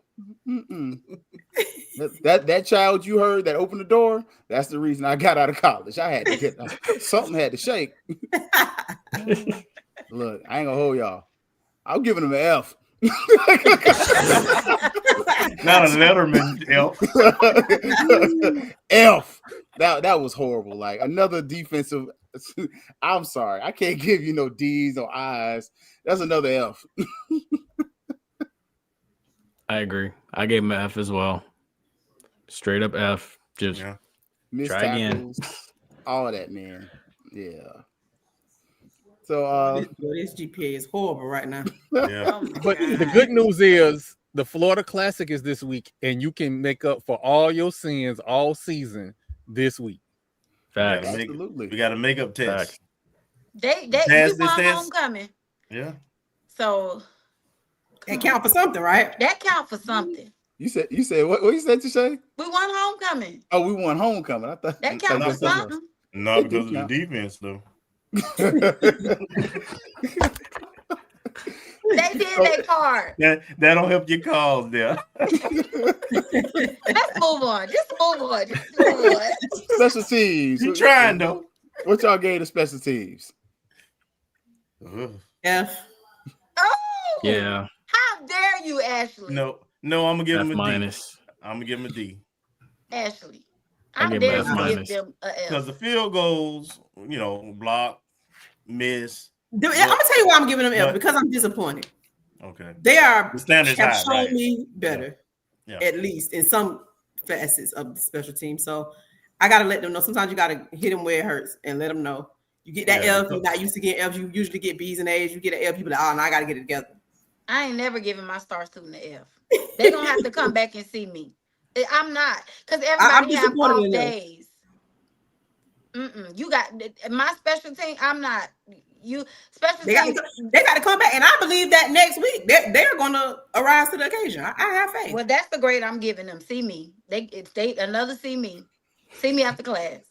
That child you heard that opened the door. That's the reason I got out of college. I had to get something had to shake. Look, I ain't gonna hold y'all. I'm giving him an F. Not a Letterman F. F. That was horrible. Like another defensive. I'm sorry, I can't give you no D's or I's. That's another F. I agree. I gave him an F as well. Straight up F. Just try again. All that, man. Yeah. So this GPA is horrible right now. Yeah. But the good news is the Florida Classic is this week, and you can make up for all your sins all season this week. Facts. Absolutely. We got a makeup test. They we won homecoming. Yeah. So that count for something, right? That count for something. You said what you said to Shay? We won homecoming. Oh, we won homecoming. I thought that count for something. Not because of the defense, though. They did their part. That don't help your cause there. Let's move on. Just move on. Special teams. You trying though? What y'all gave the special teams? F. Oh yeah. How dare you, Ashley? No, I'm gonna give him a minus. D. I'm gonna give him a D. Ashley, how dare you give them a F? Because the field goals, block, miss. I'm gonna tell you why I'm giving them F, because I'm disappointed. Okay. They the standards have high, shown right? me better, at least in some facets of the special team. So I gotta let them know. Sometimes you gotta hit them where it hurts and let them know. You get that F, you're not used to getting Fs. You usually get B's and A's. You get an F, people are like, oh, no, I gotta get it together. I ain't never giving my star student an F. They're gonna have to come back and see me. I'm not, because everybody have off days. You got my special team. I'm not. You special team. They got to come back, and I believe that next week they're going to arise to the occasion. I have faith. Well, that's the grade I'm giving them. See me. They another see me after class.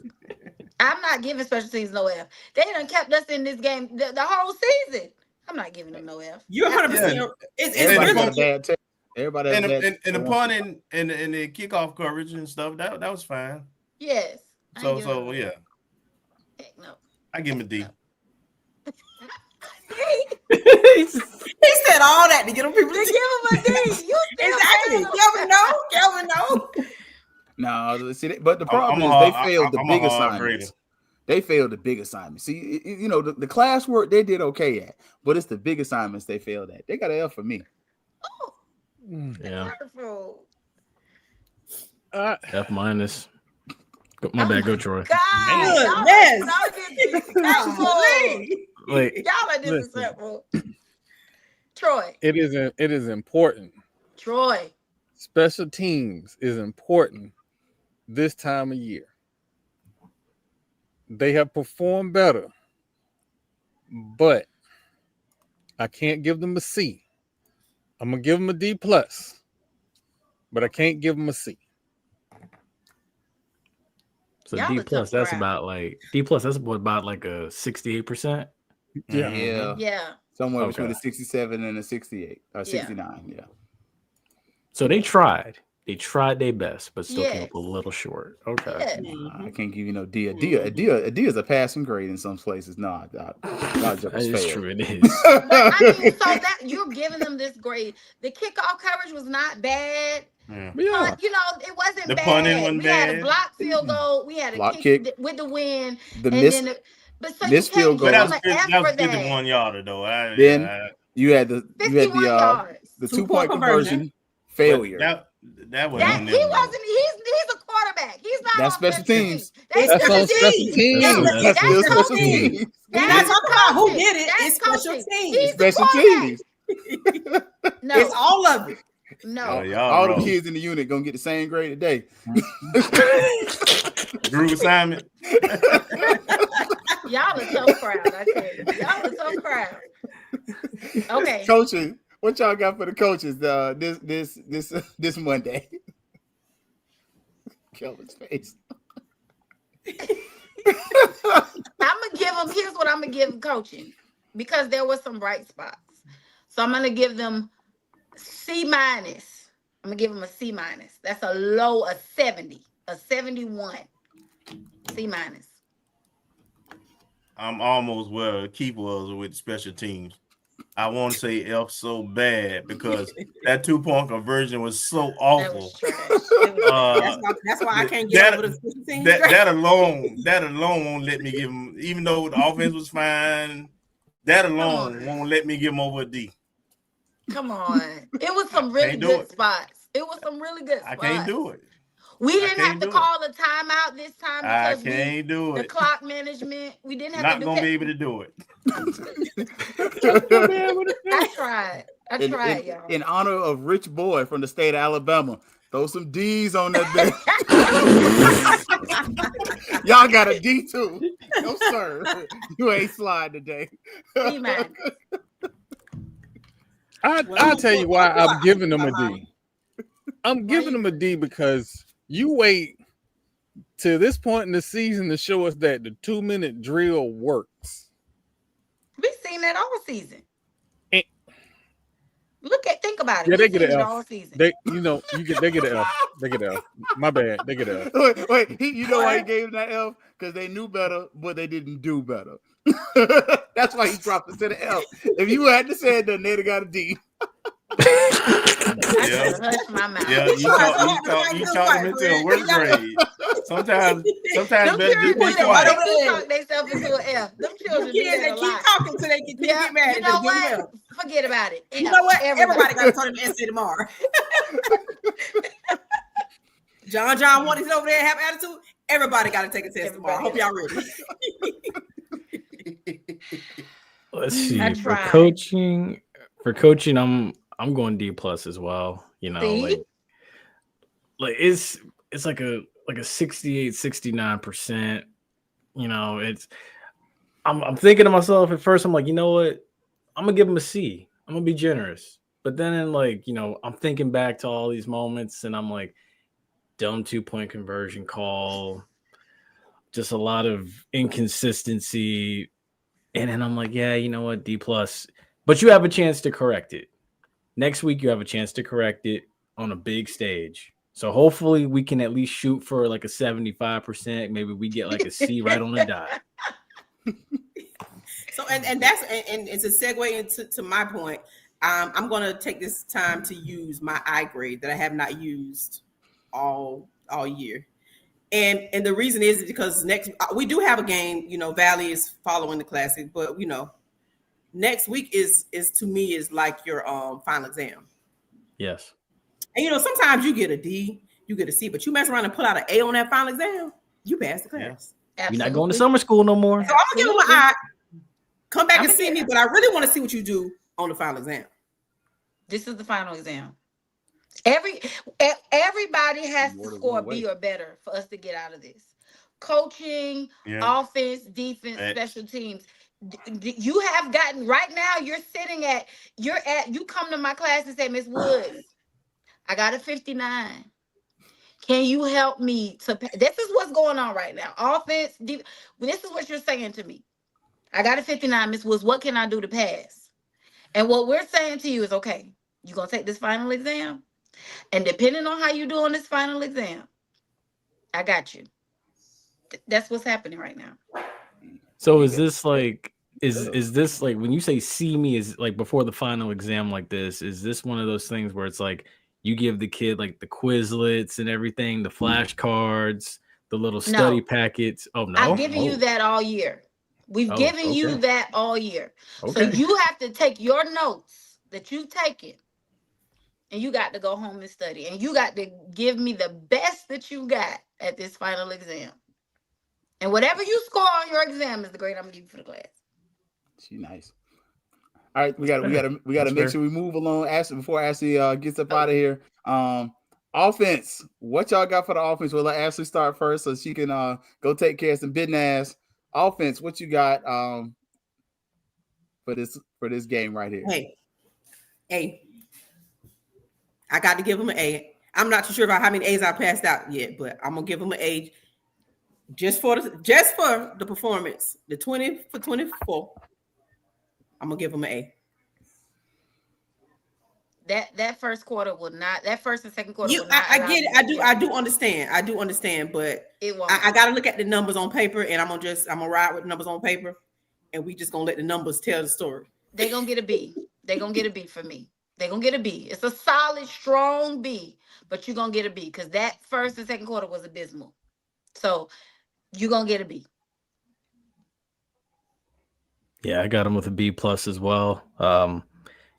I'm not giving special teams no F. They done kept us in this game the whole season. I'm not giving them no F. You're 100%. Everybody got a bad take. Everybody has and bad the punting and the kickoff coverage and stuff, that was fine. Yes. So yeah. Heck no. I give him a D. He said all that to get them people to give him a D. You exactly. Kelvin, no. No, see, but the problem is they failed the big assignments. They failed the big assignments. See, you know, the classwork they did okay at, but it's the big assignments they failed at. They got an F for me. Oh, yeah. Wonderful. F minus. My bad, go Troy. God, like, y'all are disrespectful. Troy. It is important. Troy. Special teams is important this time of year. They have performed better, but I can't give them a C. I'm gonna give them a D plus, but I can't give them a C. So D plus, that's about like D plus. That's about like a 68%. Yeah. Somewhere between a 67 and a 68 or 69. Yeah. So they tried. They tried their best, but still came up a little short. Okay. I can't give you no D. A D is a passing grade in some places. No, that is true. It is. But I mean, so that you're giving them this grade. The kickoff coverage was not bad. Yeah. You know, it wasn't the bad. punting wasn't we bad. had a block field goal. We had a block kick with the win. The miss. But so this field goal. That was 51 yarder though. You had the 2-point conversion failure. That was he wasn't. He's a quarterback. He's not. That's special teams. That's on special teams. That's still special teams. We're not talking about who did it. It's special teams. Special teams. No, it's all of it. No, all the kids in the unit gonna get the same grade today. Group assignment. Y'all are so proud. I tell you, y'all are so proud. Okay, coaching. What y'all got for the coaches this Monday? Kelvin's face. I'm gonna give them. Here's what I'm gonna give coaching, because there were some bright spots. So I'm gonna give them C minus. I'm gonna give them a C minus. That's a low of 70, a 71. C minus. I'm almost where Keith was with special teams. I want to say F so bad because that 2-point conversion was so awful. That's why I can't get over the special teams. That alone won't let me give him, even though the offense was fine. That alone won't let me give him over a D. Come on. It was some really good spots. It was some really good spots. I can't do it. We didn't have to call a timeout this time because I can't do it. The clock management. We didn't have Not to do gonna be able to do it. I tried. Y'all. In honor of Rich Boy from the state of Alabama, throw some D's on that bitch. Y'all got a D too. No, sir. You ain't slide today. I'll tell you why I'm giving them a D. I'm giving them a D because you wait to this point in the season to show us that the 2-minute drill works. We've seen that all season. And think about it. Yeah, they get an F. All season. They get an F. They get an F. My bad. They get an F. Wait. You know why he gave him that F? Because they knew better, but they didn't do better. That's why he dropped it to the F. If you hadn't said that, they'd have got a D. Yeah, you talk them into a worse grade. Sometimes better just be quiet. They talk themselves into an F. Them children do that a lot. Keep talking till they get mad. You know what? Forget about it. You know what? Everybody got to turn an essay tomorrow. John wanted over there and have attitude. Everybody got to take a test tomorrow. I hope y'all ready. Let's see. For coaching, I'm going D plus as well. You know, like it's like a 68, 69%. You know, I'm thinking to myself at first, I'm like, you know what? I'm gonna give him a C. I'm gonna be generous. But then I'm thinking back to all these moments and I'm like, dumb 2-point conversion call. just a lot of inconsistency. And then I'm like, yeah, you know what, D+. But you have a chance to correct it. Next week, you have a chance to correct it on a big stage. So hopefully we can at least shoot for like a 75%. Maybe we get like a C right on the dot. So and that's and it's a segue into my point. I'm going to take this time to use my I grade that I have not used all year. And the reason is because we do have a game, Valley is following the Classic, but next week is to me is like your final exam. Yes. And sometimes you get a D, you get a C, but you mess around and pull out an A on that final exam, you pass the class. Yeah. You're not going to summer school no more. So I'm gonna give them an I. Come back and see me, but I really want to see what you do on the final exam. This is the final exam. Everybody has to score B or better for us to get out of this. Coaching, offense, defense, special teams. You have gotten right now. You come to my class and say, Miss Woods, I got a 59. Can you help me to? This is what's going on right now. Offense, defense. This is what you're saying to me. I got a 59, Miss Woods. What can I do to pass? And what we're saying to you is, okay, you're gonna take this final exam. And depending on how you do on this final exam, I got you. That's what's happening right now. So is this like, is this like, when you say see me is like before the final exam like this, is this one of those things where it's like you give the kid like the Quizlets and everything, the flashcards, the little study packets? Oh, no. I've given you that all year. We've given you that all year. So you have to take your notes that you've taken and you got to go home and study. And you got to give me the best that you got at this final exam. And whatever you score on your exam is the grade I'm gonna give you for the class. She nice. All right, we gotta make sure we move along. Before Ashley gets up out of here. Offense. What y'all got for the offense? We'll let Ashley start first so she can go take care of some business. Offense, what you got for this game right here? Hey. I got to give him an A. I'm not too sure about how many A's I passed out yet, but I'm gonna give him an A just for the performance. The 20 for 24. I'm gonna give him an A. That first quarter will not. That first and second quarter. I get it. I do understand. But it won't. I got to look at the numbers on paper, and I'm gonna ride with the numbers on paper, and we just gonna let the numbers tell the story. They're gonna get a B. They're gonna get a B for me. They're going to get a B. It's a solid, strong B, but you're going to get a B because that first and second quarter was abysmal. So you're going to get a B. Yeah, I got him with a B+ as well.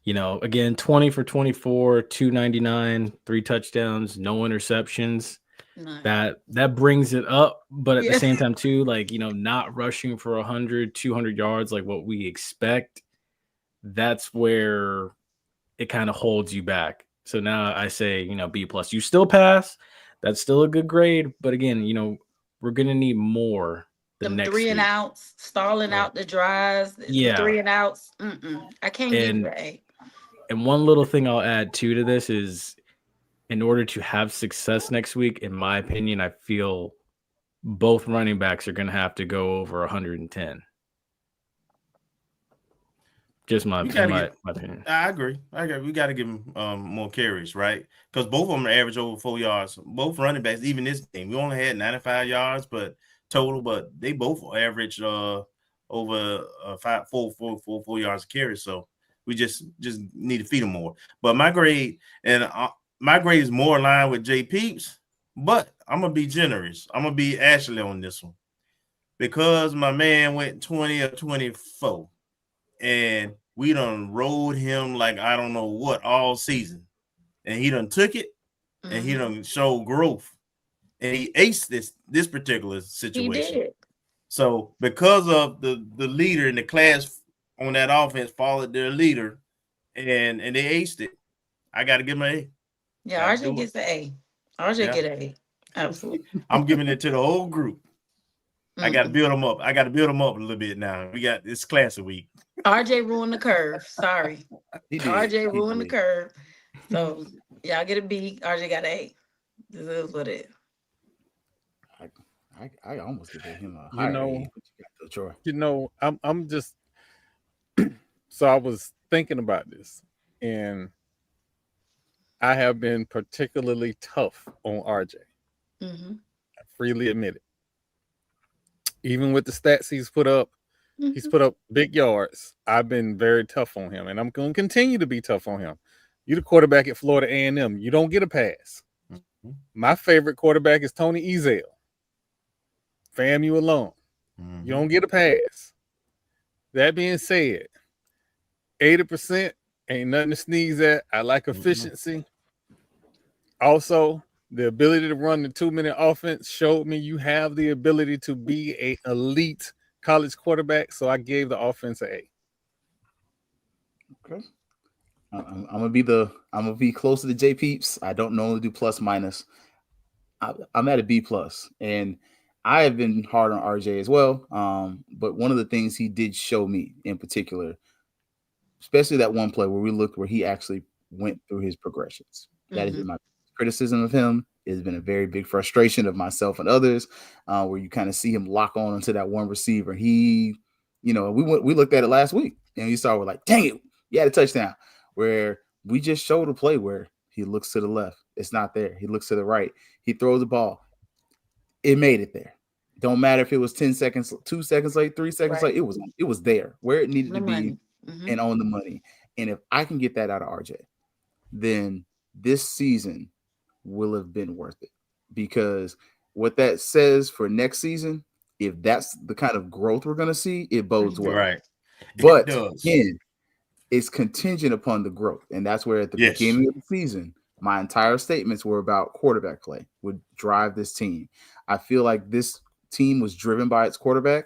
Again, 20 for 24, 299, 3 touchdowns, no interceptions. None. That brings it up, but at the same time too, not rushing for 100, 200 yards like what we expect. That's where it kind of holds you back. So now I say, B+. You still pass. That's still a good grade. But again, we're going to need more. Them 3 and outs, stalling out the drives. 3 and outs. I can't give you an A. And one little thing I'll add to this is in order to have success next week, in my opinion, I feel both running backs are going to have to go over 110. Just my opinion. I agree. We got to give them more carries, right? Because both of them average over 4 yards. Both running backs, even this game, we only had 95 yards, but they both average over 4 yards of carry. So we just need to feed them more. But my grade is more in line with J Peeps, but I'm gonna be generous. I'm gonna be Ashley on this one because my man went 20 or 24. And we done rode him like I don't know what all season. And he done took it and he done showed growth. And he aced this particular situation. He did. So because of the leader in the class on that offense followed their leader and they aced it, I got to give him an A. Yeah, RJ gets the A. RJ get an A. Absolutely. I'm giving it to the whole group. I got to build them up. I got to build them up a little bit now. We got this classic week. RJ ruined the curve. Sorry. RJ ruined the curve. So, y'all get a B. RJ got an A. This is what it is. I almost give him a higher A, but you got to Troy. I'm just so I was thinking about this, and I have been particularly tough on RJ. Mm-hmm. I freely admit it. Even with the stats he's put up, he's put up big yards. I've been very tough on him, and I'm going to continue to be tough on him. You're the quarterback at Florida A&M. You don't get a pass. Mm-hmm. My favorite quarterback is Tony Ezell. FAMU alone. Mm-hmm. You don't get a pass. That being said, 80% ain't nothing to sneeze at. I like efficiency. Mm-hmm. Also, the ability to run the 2-minute offense showed me you have the ability to be an elite college quarterback, so I gave the offense an A. Okay. I'm gonna be closer to J Peeps. I don't normally do plus minus. I'm at a B plus, and I have been hard on RJ as well. But one of the things he did show me in particular, especially that one play where he actually went through his progressions. That has been my criticism of him. It's been a very big frustration of myself and others, where you kind of see him lock on into that one receiver. He, we looked at it last week, and you saw we're like, dang it, he had a touchdown. Where we just showed a play where he looks to the left, it's not there. He looks to the right, he throws the ball. It made it there. Don't matter if it was 10 seconds, 2 seconds late, 3 seconds late. It was there where it needed to be and on the money. And if I can get that out of RJ, then this season will have been worth it, because what that says for next season, if that's the kind of growth we're going to see, it bodes well. Right. But again, it's contingent upon the growth. And that's where at the beginning of the season, my entire statements were about quarterback play would drive this team. I feel like this team was driven by its quarterback.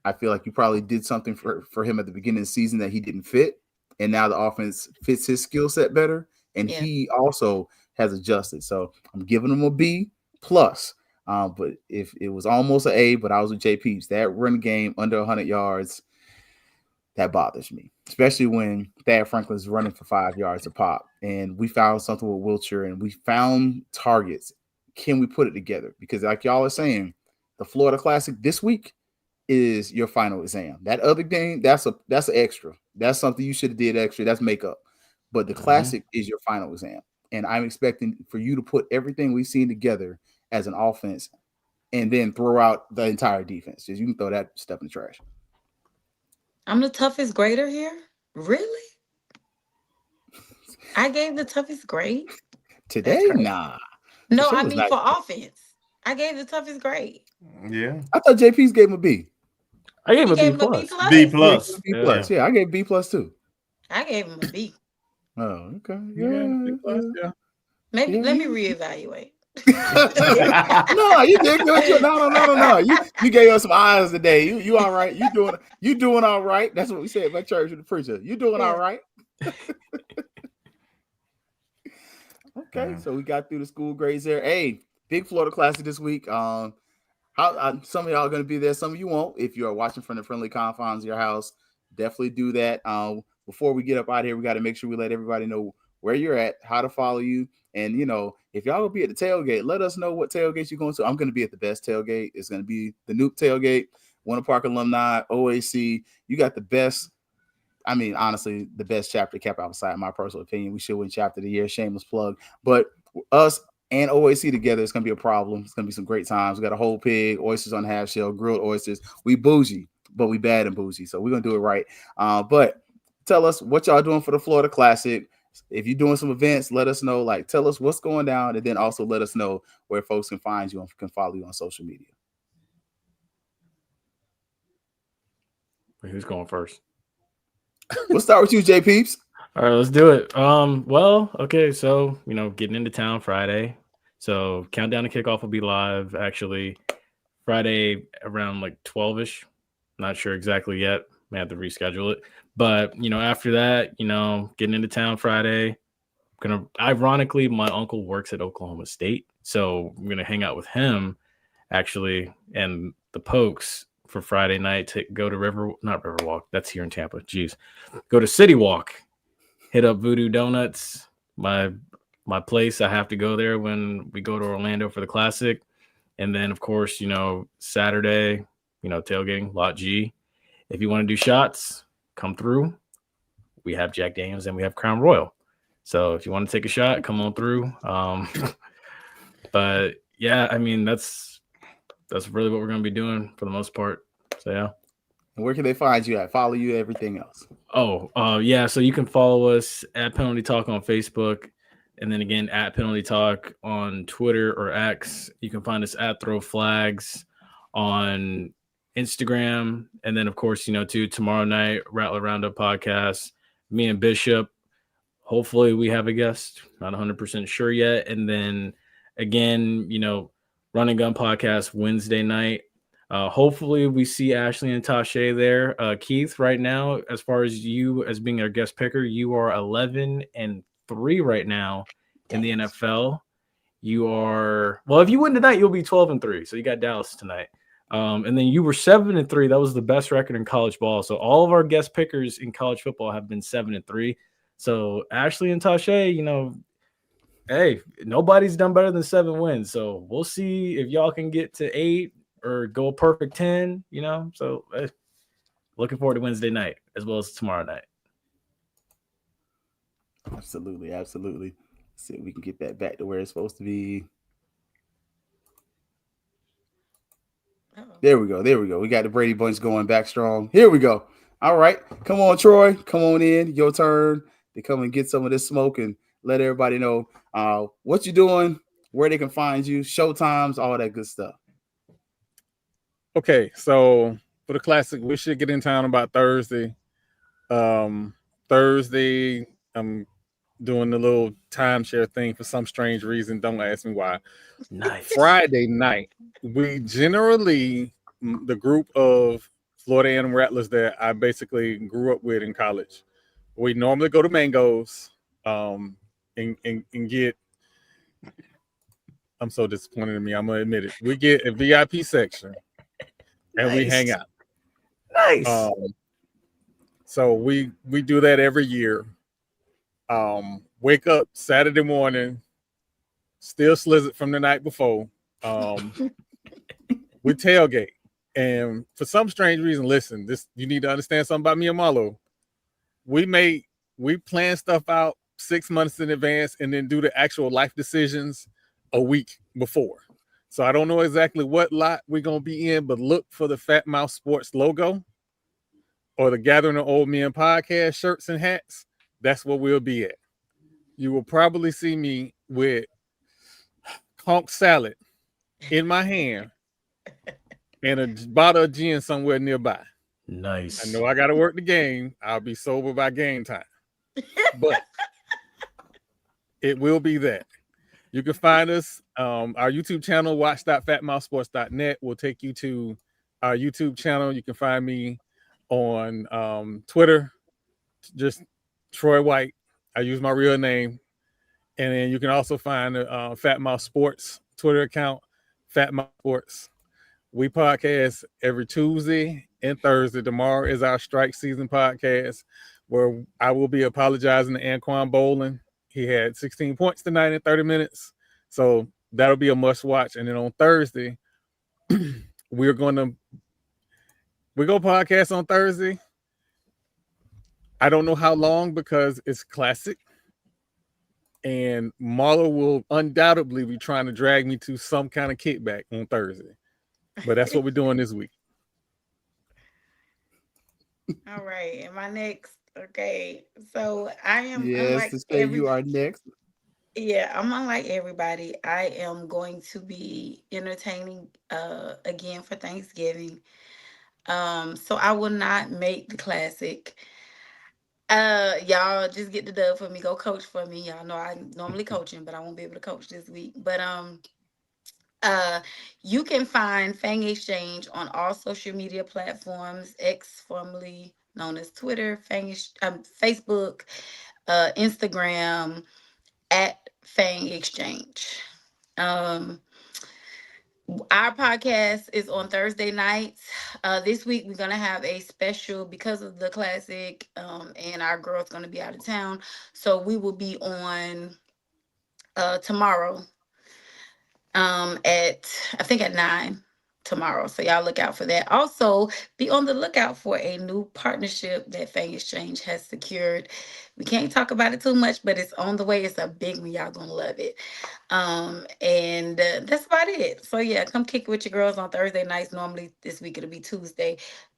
I feel like you probably did something for him at the beginning of the season that he didn't fit. And now the offense fits his skill set better. And he also has adjusted. So I'm giving him a B plus. But if it was almost an A, but I was with J Peeps, that run game under 100 yards, that bothers me, especially when Thad Franklin's running for 5 yards a pop. And we found something with Wiltshire, and we found targets. Can we put it together? Because like y'all are saying, the Florida Classic this week is your final exam. That other game, that's an extra. That's something you should have did extra. That's makeup. But the Classic is your final exam. And I'm expecting for you to put everything we've seen together as an offense and then throw out the entire defense. Just you can throw that stuff in the trash. I'm the toughest grader here? Really? I gave the toughest grade? Today? Nah. No, I mean for offense. I gave the toughest grade. Yeah. I thought JP's gave him a B. I gave him a B plus. B plus. B plus. Yeah, I gave B plus too. I gave him a B. Oh, okay. Yeah. Maybe let me reevaluate. No, you did good. No. You gave us some eyes today. You all right. You doing all right. That's what we said at church with the preacher. You doing all right. Okay, so we got through the school grades there. Hey, big Florida Classic this week. How some of y'all are going to be there, some of you won't. If you are watching from the friendly confines of your house, definitely do that. Before we get up out of here, we got to make sure we let everybody know where you're at, how to follow you. And, if y'all will be at the tailgate, let us know what tailgates you're going to. I'm going to be at the best tailgate. It's going to be the Nuke tailgate, Winter Park alumni, OAC. You got the best. I mean, honestly, the best chapter kept outside, in my personal opinion. We should win chapter of the year. Shameless plug. But us and OAC together, it's going to be a problem. It's going to be some great times. We got a whole pig, oysters on half shell, grilled oysters. We bougie, but we bad and bougie. So we're going to do it right. But tell us what y'all doing for the Florida Classic. If you're doing some events, let us know. Tell us what's going down, and then also let us know where folks can find you and can follow you on social media. Who's going first? We'll start with you, J Peeps. All right, let's do it. Okay, so getting into town Friday. So countdown to kickoff will be live actually Friday around 12ish. Not sure exactly yet. May have to reschedule it. But after that, getting into town Friday. Ironically, my uncle works at Oklahoma State, so I'm gonna hang out with him actually and the Pokes for Friday night to go to Riverwalk. That's here in Tampa. Jeez, go to City Walk, hit up Voodoo Donuts, my place. I have to go there when we go to Orlando for the Classic, And then, of course, Saturday, tailgating, Lot G. If you want to do shots, come through. We have Jack Daniels and we have Crown Royal. So if you want to take a shot, come on through. But yeah, I mean, that's really what we're going to be doing for the most part. So yeah. And where can they find you at? Follow you, everything else. Yeah. So you can follow us at Penalty Talk on Facebook. And then again, at Penalty Talk on Twitter or X. You can find us at Throw Flags on Instagram. And then, of course, too, tomorrow night, Rattler Roundup podcast, me and Bishop. Hopefully we have a guest. Not 100% sure yet. And then again, Run and Gun podcast Wednesday night. Hopefully we see Ashley and Tasha there. Keith, right now, as far as you as being our guest picker, you are 11-3 right now in the NFL. You are, well, if you win tonight, you'll be 12-3. So you got Dallas tonight. And then you were 7-3. That was the best record in college ball. So all of our guest pickers in college football have been 7-3. So Ashley and Tasha, hey, nobody's done better than 7 wins. So we'll see if y'all can get to 8 or go a perfect 10, So looking forward to Wednesday night as well as tomorrow night. Absolutely. Absolutely. See if we can get that back to where it's supposed to be. There we go. We got the Brady Bunch going back strong. Here we go. All right. Come on, Troy. Come on in. Your turn to come and get some of this smoke and let everybody know what you're doing, where they can find you, show times, all that good stuff. Okay, so for the Classic, we should get in town about Thursday. Thursday, I'm doing the little timeshare thing for some strange reason. Don't ask me why. Nice. Friday night, we generally, the group of Florida A&M Rattlers that I basically grew up with in college, we normally go to Mango's and get, I'm so disappointed in me, I'm going to admit it. We get a VIP section and we hang out. Nice. So we do that every year. Wake up Saturday morning, still slizzard from the night before. We tailgate. And for some strange reason, listen, you need to understand something about me and Marlo. We plan stuff out 6 months in advance and then do the actual life decisions a week before. So I don't know exactly what lot we're going to be in, but look for the FAMU Sports logo or the Gathering of Old Men podcast shirts and hats. That's where we'll be at. You will probably see me with conch salad in my hand and a bottle of gin somewhere nearby. Nice. I know I got to work the game. I'll be sober by game time. But it will be that. You can find us, our YouTube channel, watch.fatmouthsports.net will take you to our YouTube channel. You can find me on Twitter, just Troy White. I use my real name. And then you can also find Fat Mouth Sports Twitter account, Fat Mouth Sports. We podcast every Tuesday and Thursday. Tomorrow is our strike season podcast where I will be apologizing to Anquan Bolin. He had 16 points tonight in 30 minutes. So that'll be a must watch. And then on Thursday, we're going to podcast on Thursday. I don't know how long because it's classic. And Marlo will undoubtedly be trying to drag me to some kind of kickback on Thursday. But that's what we're doing this week. All right. Am I next? Okay. So I am. Yes, to say you are next. Yeah, I'm unlike everybody. I am going to be entertaining again for Thanksgiving. So I will not make the Classic. Y'all just get the dub for me. Go coach for me. Y'all know I normally coaching, but I won't be able to coach this week. But you can find Fang Exchange on all social media platforms, X formerly known as Twitter, Facebook, Instagram, at Fang Exchange. Our podcast is on Thursday nights. This week we're gonna have a special because of the Classic, and our girl's gonna be out of town, so we will be on tomorrow. at I think at 9 tomorrow. So y'all look out for that. Also, be on the lookout for a new partnership that FAMU Exchange has secured. We can't talk about it too much, but it's on the way. It's a big one. Y'all gonna love it. And that's about it. So yeah, come kick it with your girls on Thursday nights. Normally this week it'll be Tuesday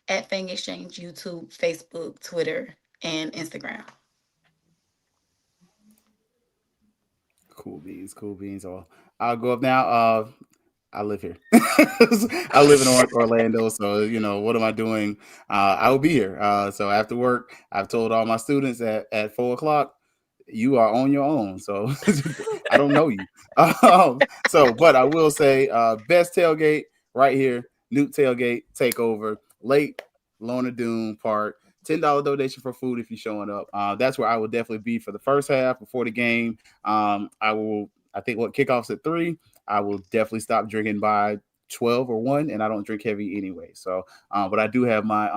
at FAMU Exchange, YouTube, Facebook, Twitter, and Instagram. Cool beans. Oh, I'll go up now. I live here. I live in Orlando, so what am I doing? I will be here. So after work, I've told all my students at 4:00, you are on your own. So I don't know you. But I will say, best tailgate right here, Newt Tailgate Takeover, Lake Lorna Doone Park. $10 donation for food if you're showing up. That's where I will definitely be for the first half before the game. I think kickoff's at 3. I will definitely stop drinking by 12 or 1, and I don't drink heavy anyway. So, but I do have my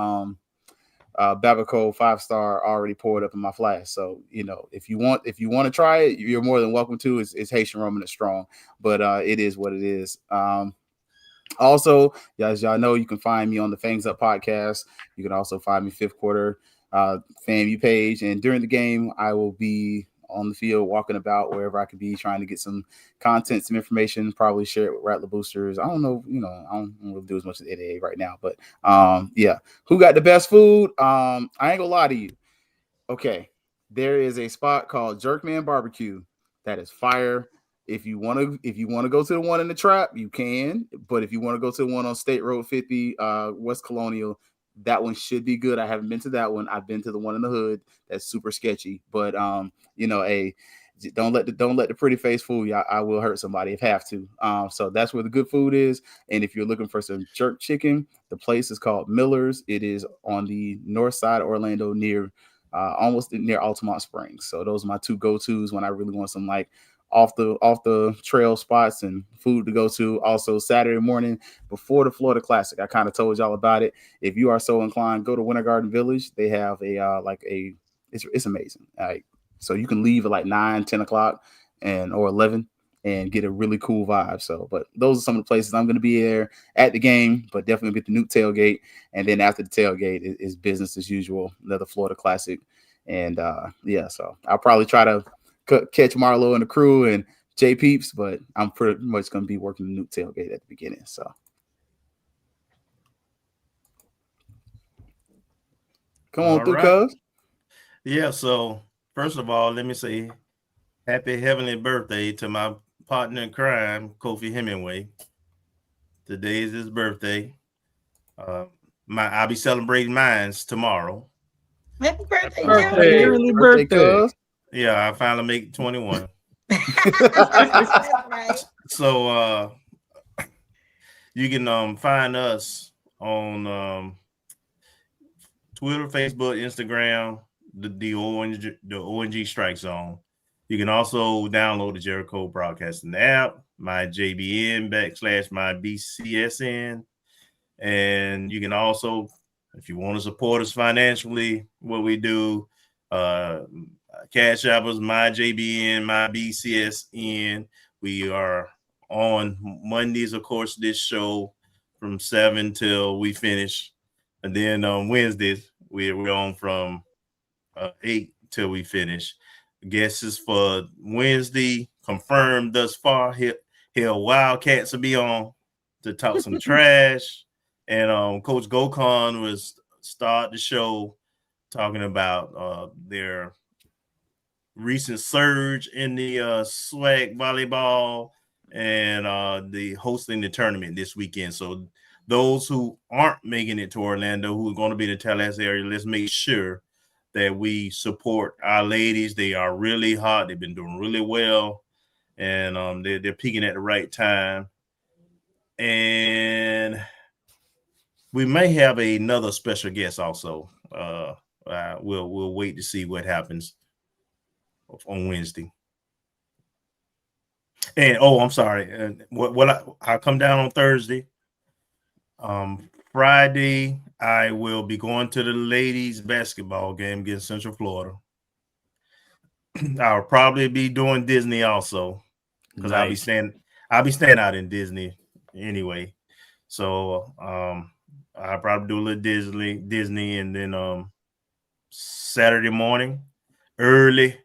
Babaco 5-star already poured up in my flask. So, if you want to try it, you're more than welcome to. It's Haitian rum and it's strong, but it is what it is. Also, as y'all know, you can find me on the Fangs Up podcast. You can also find me Fifth Quarter FAMU page. And during the game, I will be on the field, walking about wherever I could be, trying to get some content, some information, probably share it with Rattler boosters. I don't know, I don't really do as much as NAA right now, but yeah. Who got the best food? I ain't gonna lie to you. Okay, there is a spot called Jerkman Barbecue that is fire. If you want to go to the one in the Trap, you can. But if you want to go to the one on State Road 50, West Colonial, that one should be good. I haven't been to that one. I've been to the one in the hood. That's super sketchy. But don't let the pretty face fool you. I will hurt somebody if I have to. So that's where the good food is. And if you're looking for some jerk chicken, the place is called Miller's. It is on the north side of Orlando, almost near Altamont Springs. So those are my two go-tos when I really want some off the trail spots and food to go to. Also Saturday morning before the Florida Classic, I kind of told y'all about it. If you are so inclined, go to Winter Garden Village. They have it's amazing. So you can leave at 9, 10 o'clock or 11 and get a really cool vibe. So, but those are some of the places I'm going to be there at the game, but definitely get the Newt tailgate. And then after the tailgate is business as usual, another Florida Classic. And so I'll probably try to catch Marlo and the crew and Jay Peeps, but I'm pretty much going to be working the Newt tailgate at the beginning. So come on through, cuz. Yeah, so first of all, let me say happy heavenly birthday to my partner in crime, Kofi Hemingway. Today is his birthday. I'll be celebrating mines tomorrow. Happy birthday, Early birthday. Yeah, I finally make 21. Right. So you can find us on Twitter, Facebook, Instagram, the O&G StrikeZone. You can also download the Jericho Broadcasting app, my JBN / my BCSN. And you can also, if you want to support us financially, what we do, Cash App is my JBN, my BCSN. We are on Mondays, of course, this show from 7 till we finish. And then on Wednesdays, we're on from 8 till we finish. Guesses for Wednesday confirmed thus far. Hell, Wildcats will be on to talk some trash. And Coach Gokon was start the show talking about their recent surge in the SWAC volleyball and the hosting the tournament this weekend. So those who aren't making it to Orlando, who are going to be in the Tallahassee area, let's make sure that we support our ladies. They are really hot. They've been doing really well, and they're peaking at the right time. And we may have another special guest also. We'll wait to see what happens on Wednesday. And I'm sorry. I'll come down on Thursday. Friday, I will be going to the ladies basketball game against Central Florida. I'll probably be doing Disney also because I'll be staying I'll be staying out in Disney anyway. So I'll probably do a little Disney, and then Saturday morning early.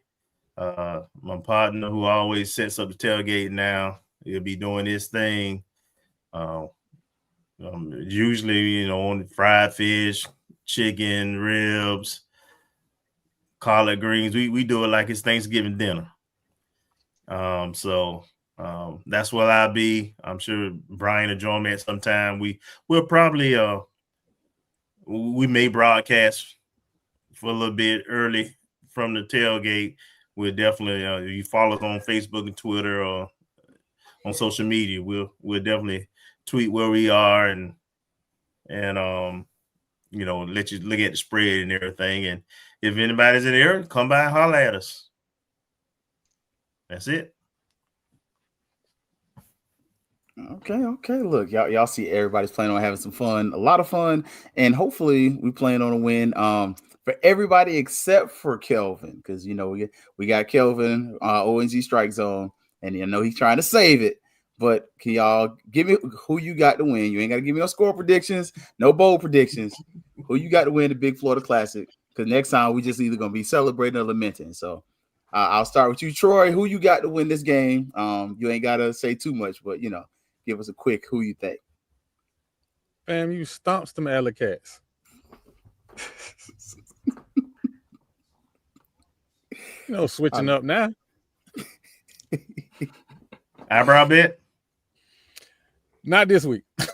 My partner, who always sets up the tailgate now, he'll be doing his thing. Usually, on fried fish, chicken, ribs, collard greens. We do it like it's Thanksgiving dinner. So that's where I'll be. I'm sure Brian will join me at some time. We'll probably we may broadcast for a little bit early from the tailgate. We'll definitely you follow us on Facebook and Twitter or on social media. We'll definitely tweet where we are and let you look at the spread and everything. And if anybody's in the area, come by and holler at us. That's it. Okay. Look, y'all see everybody's planning on having some fun, a lot of fun, and hopefully we plan on a win. For everybody except for Kelvin, because we got Kelvin, O&G StrikeZone, and he's trying to save it. But can y'all give me who you got to win? You ain't got to give me no score predictions, no bold predictions. Who you got to win the Big Florida Classic? Because next time we just either gonna be celebrating or lamenting. So I'll start with you, Troy. Who you got to win this game? You ain't gotta say too much, but give us a quick who you think. FAMU stomps them Alley Cats. Switching up now. Eyebrow bit? Not this week. I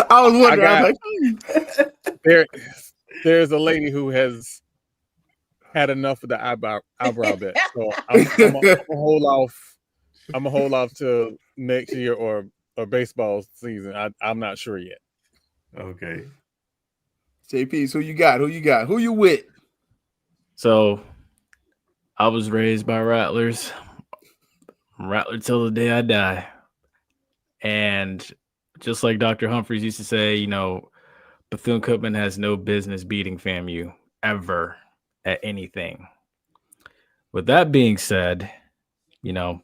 was wondering. There's a lady who has had enough of the eyebrow bet. So I'm gonna hold off. I'm gonna hold off till next year or baseball season. I'm not sure yet. Okay. JP's who you got? Who you with? So I was raised by Rattlers. Rattler till the day I die. And just like Dr. Humphreys used to say, Bethune-Cookman has no business beating FAMU ever at anything. With that being said, I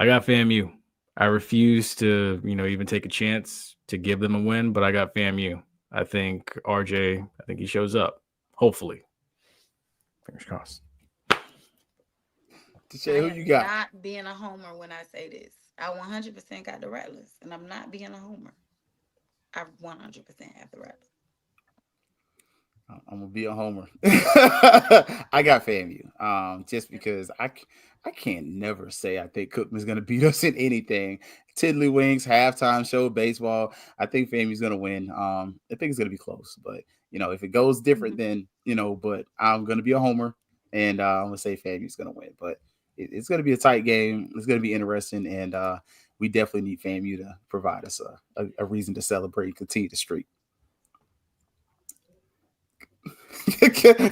got FAMU. I refuse to, even take a chance to give them a win, but I got FAMU. I think RJ, he shows up. Hopefully. Fingers crossed. Who you got? Not being a homer when I say this. I 100% got the Rattlers, and I'm not being a homer. I 100% have the Rattlers. I'm gonna be a homer. I got FAMU. Just because I can't never say I think Cookman's gonna beat us in anything. Tiddlywinks, halftime show, baseball. I think FAMU's gonna win. I think it's gonna be close, but if it goes different, then But I'm gonna be a homer, and I'm gonna say FAMU's gonna win. But it's gonna be a tight game. It's gonna be interesting, and we definitely need FAMU to provide us a reason to celebrate and continue the streak. Kelvin,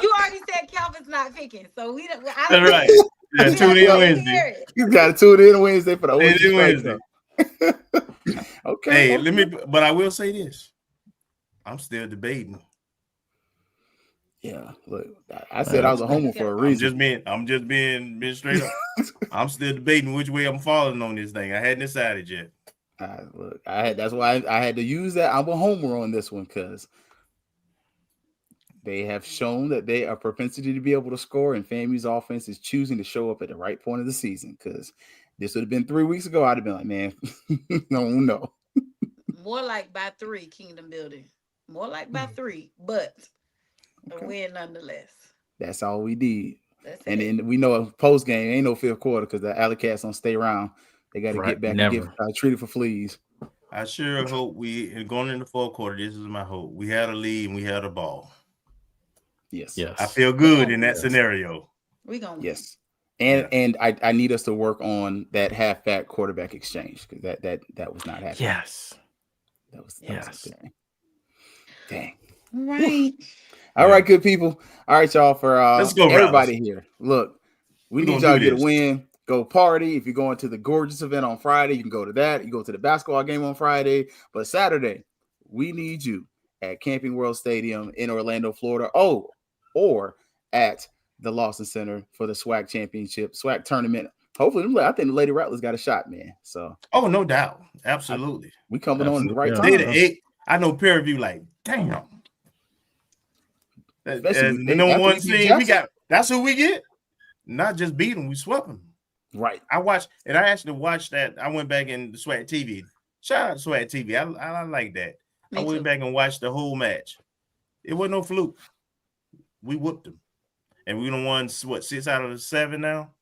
you already said Kelvin's not picking, so we don't. That's right. Yeah, tune in Wednesday. You got to tune in Wednesday for the O&G Wednesday. Okay. Hey, but I will say this: I'm still debating. Yeah, look, I said I was a homer for a reason. I'm just being straight up. I'm still debating which way I'm falling on this thing. I hadn't decided yet. Look, that's why I had to use that. I'm a homer on this one because they have shown that they are propensity to be able to score, and FAMU's offense is choosing to show up at the right point of the season. Because this would have been 3 weeks ago, I'd have been like, man, no. More like by 3, Kingdom Building. More like by 3, but a win nonetheless. That's all we need. And then we know post game ain't no fifth quarter because the Alley Cats don't stay around. They got to get back and get treated for fleas. I sure hope going in the fourth quarter. This is my hope. We had a lead and we had a ball. Yes. I feel good in that scenario. We gonna yes. And I need us to work on that halfback quarterback exchange because that was not happening. Yes. That was dang. Right. All right, good people. All right, y'all, for let's go, everybody Rattlers. Here. Look, we need y'all to get a win. Go party. If you're going to the gorgeous event on Friday, you can go to that. You go to the basketball game on Friday. But Saturday, we need you at Camping World Stadium in Orlando, Florida. Or at the Lawson Center for the SWAC championship, SWAC tournament. Hopefully, I think the Lady Rattlers got a shot, man. So, no doubt, absolutely. We coming on at the right They time. the 8. I know peer review like, damn. Especially the number one seed we got. That's who we get. Not just beat them, we swept them. Right. I actually watched that. I went back in the SWAT TV. Shout out to SWAT TV. I like that. I went back and watched the whole match. It wasn't no fluke. We whooped them. And we done won 6 out of the 7 now.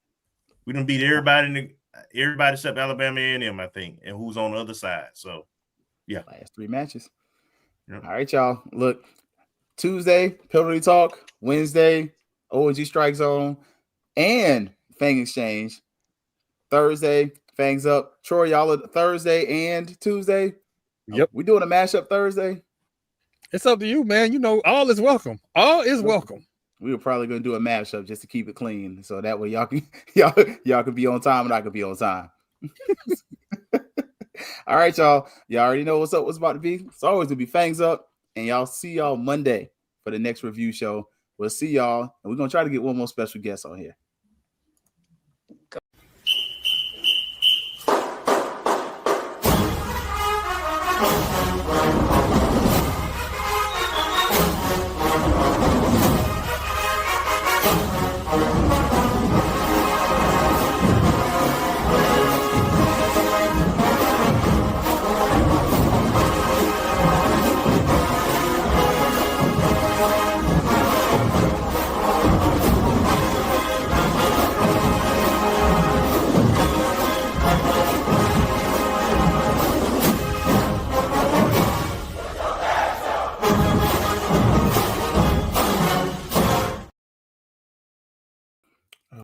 We done beat everybody except Alabama A&M, I think, and who's on the other side. So, yeah. Last 3 matches. Yep. All right, y'all. Look, Tuesday, Penalty Talk. Wednesday, O&G StrikeZone and Fang Exchange. Thursday, Fangs Up. Troy, y'all are Thursday and Tuesday. Yep. We doing a mashup Thursday? It's up to you, man. You know, all is welcome. All is welcome. We were probably going to do a mashup just to keep it clean, so that way y'all can be on time and I can be on time. All right, y'all. Y'all already know what's about to be. It's always to be Fangs Up, and y'all see y'all Monday for the next review show. We'll see y'all, and we're gonna try to get one more special guest on here.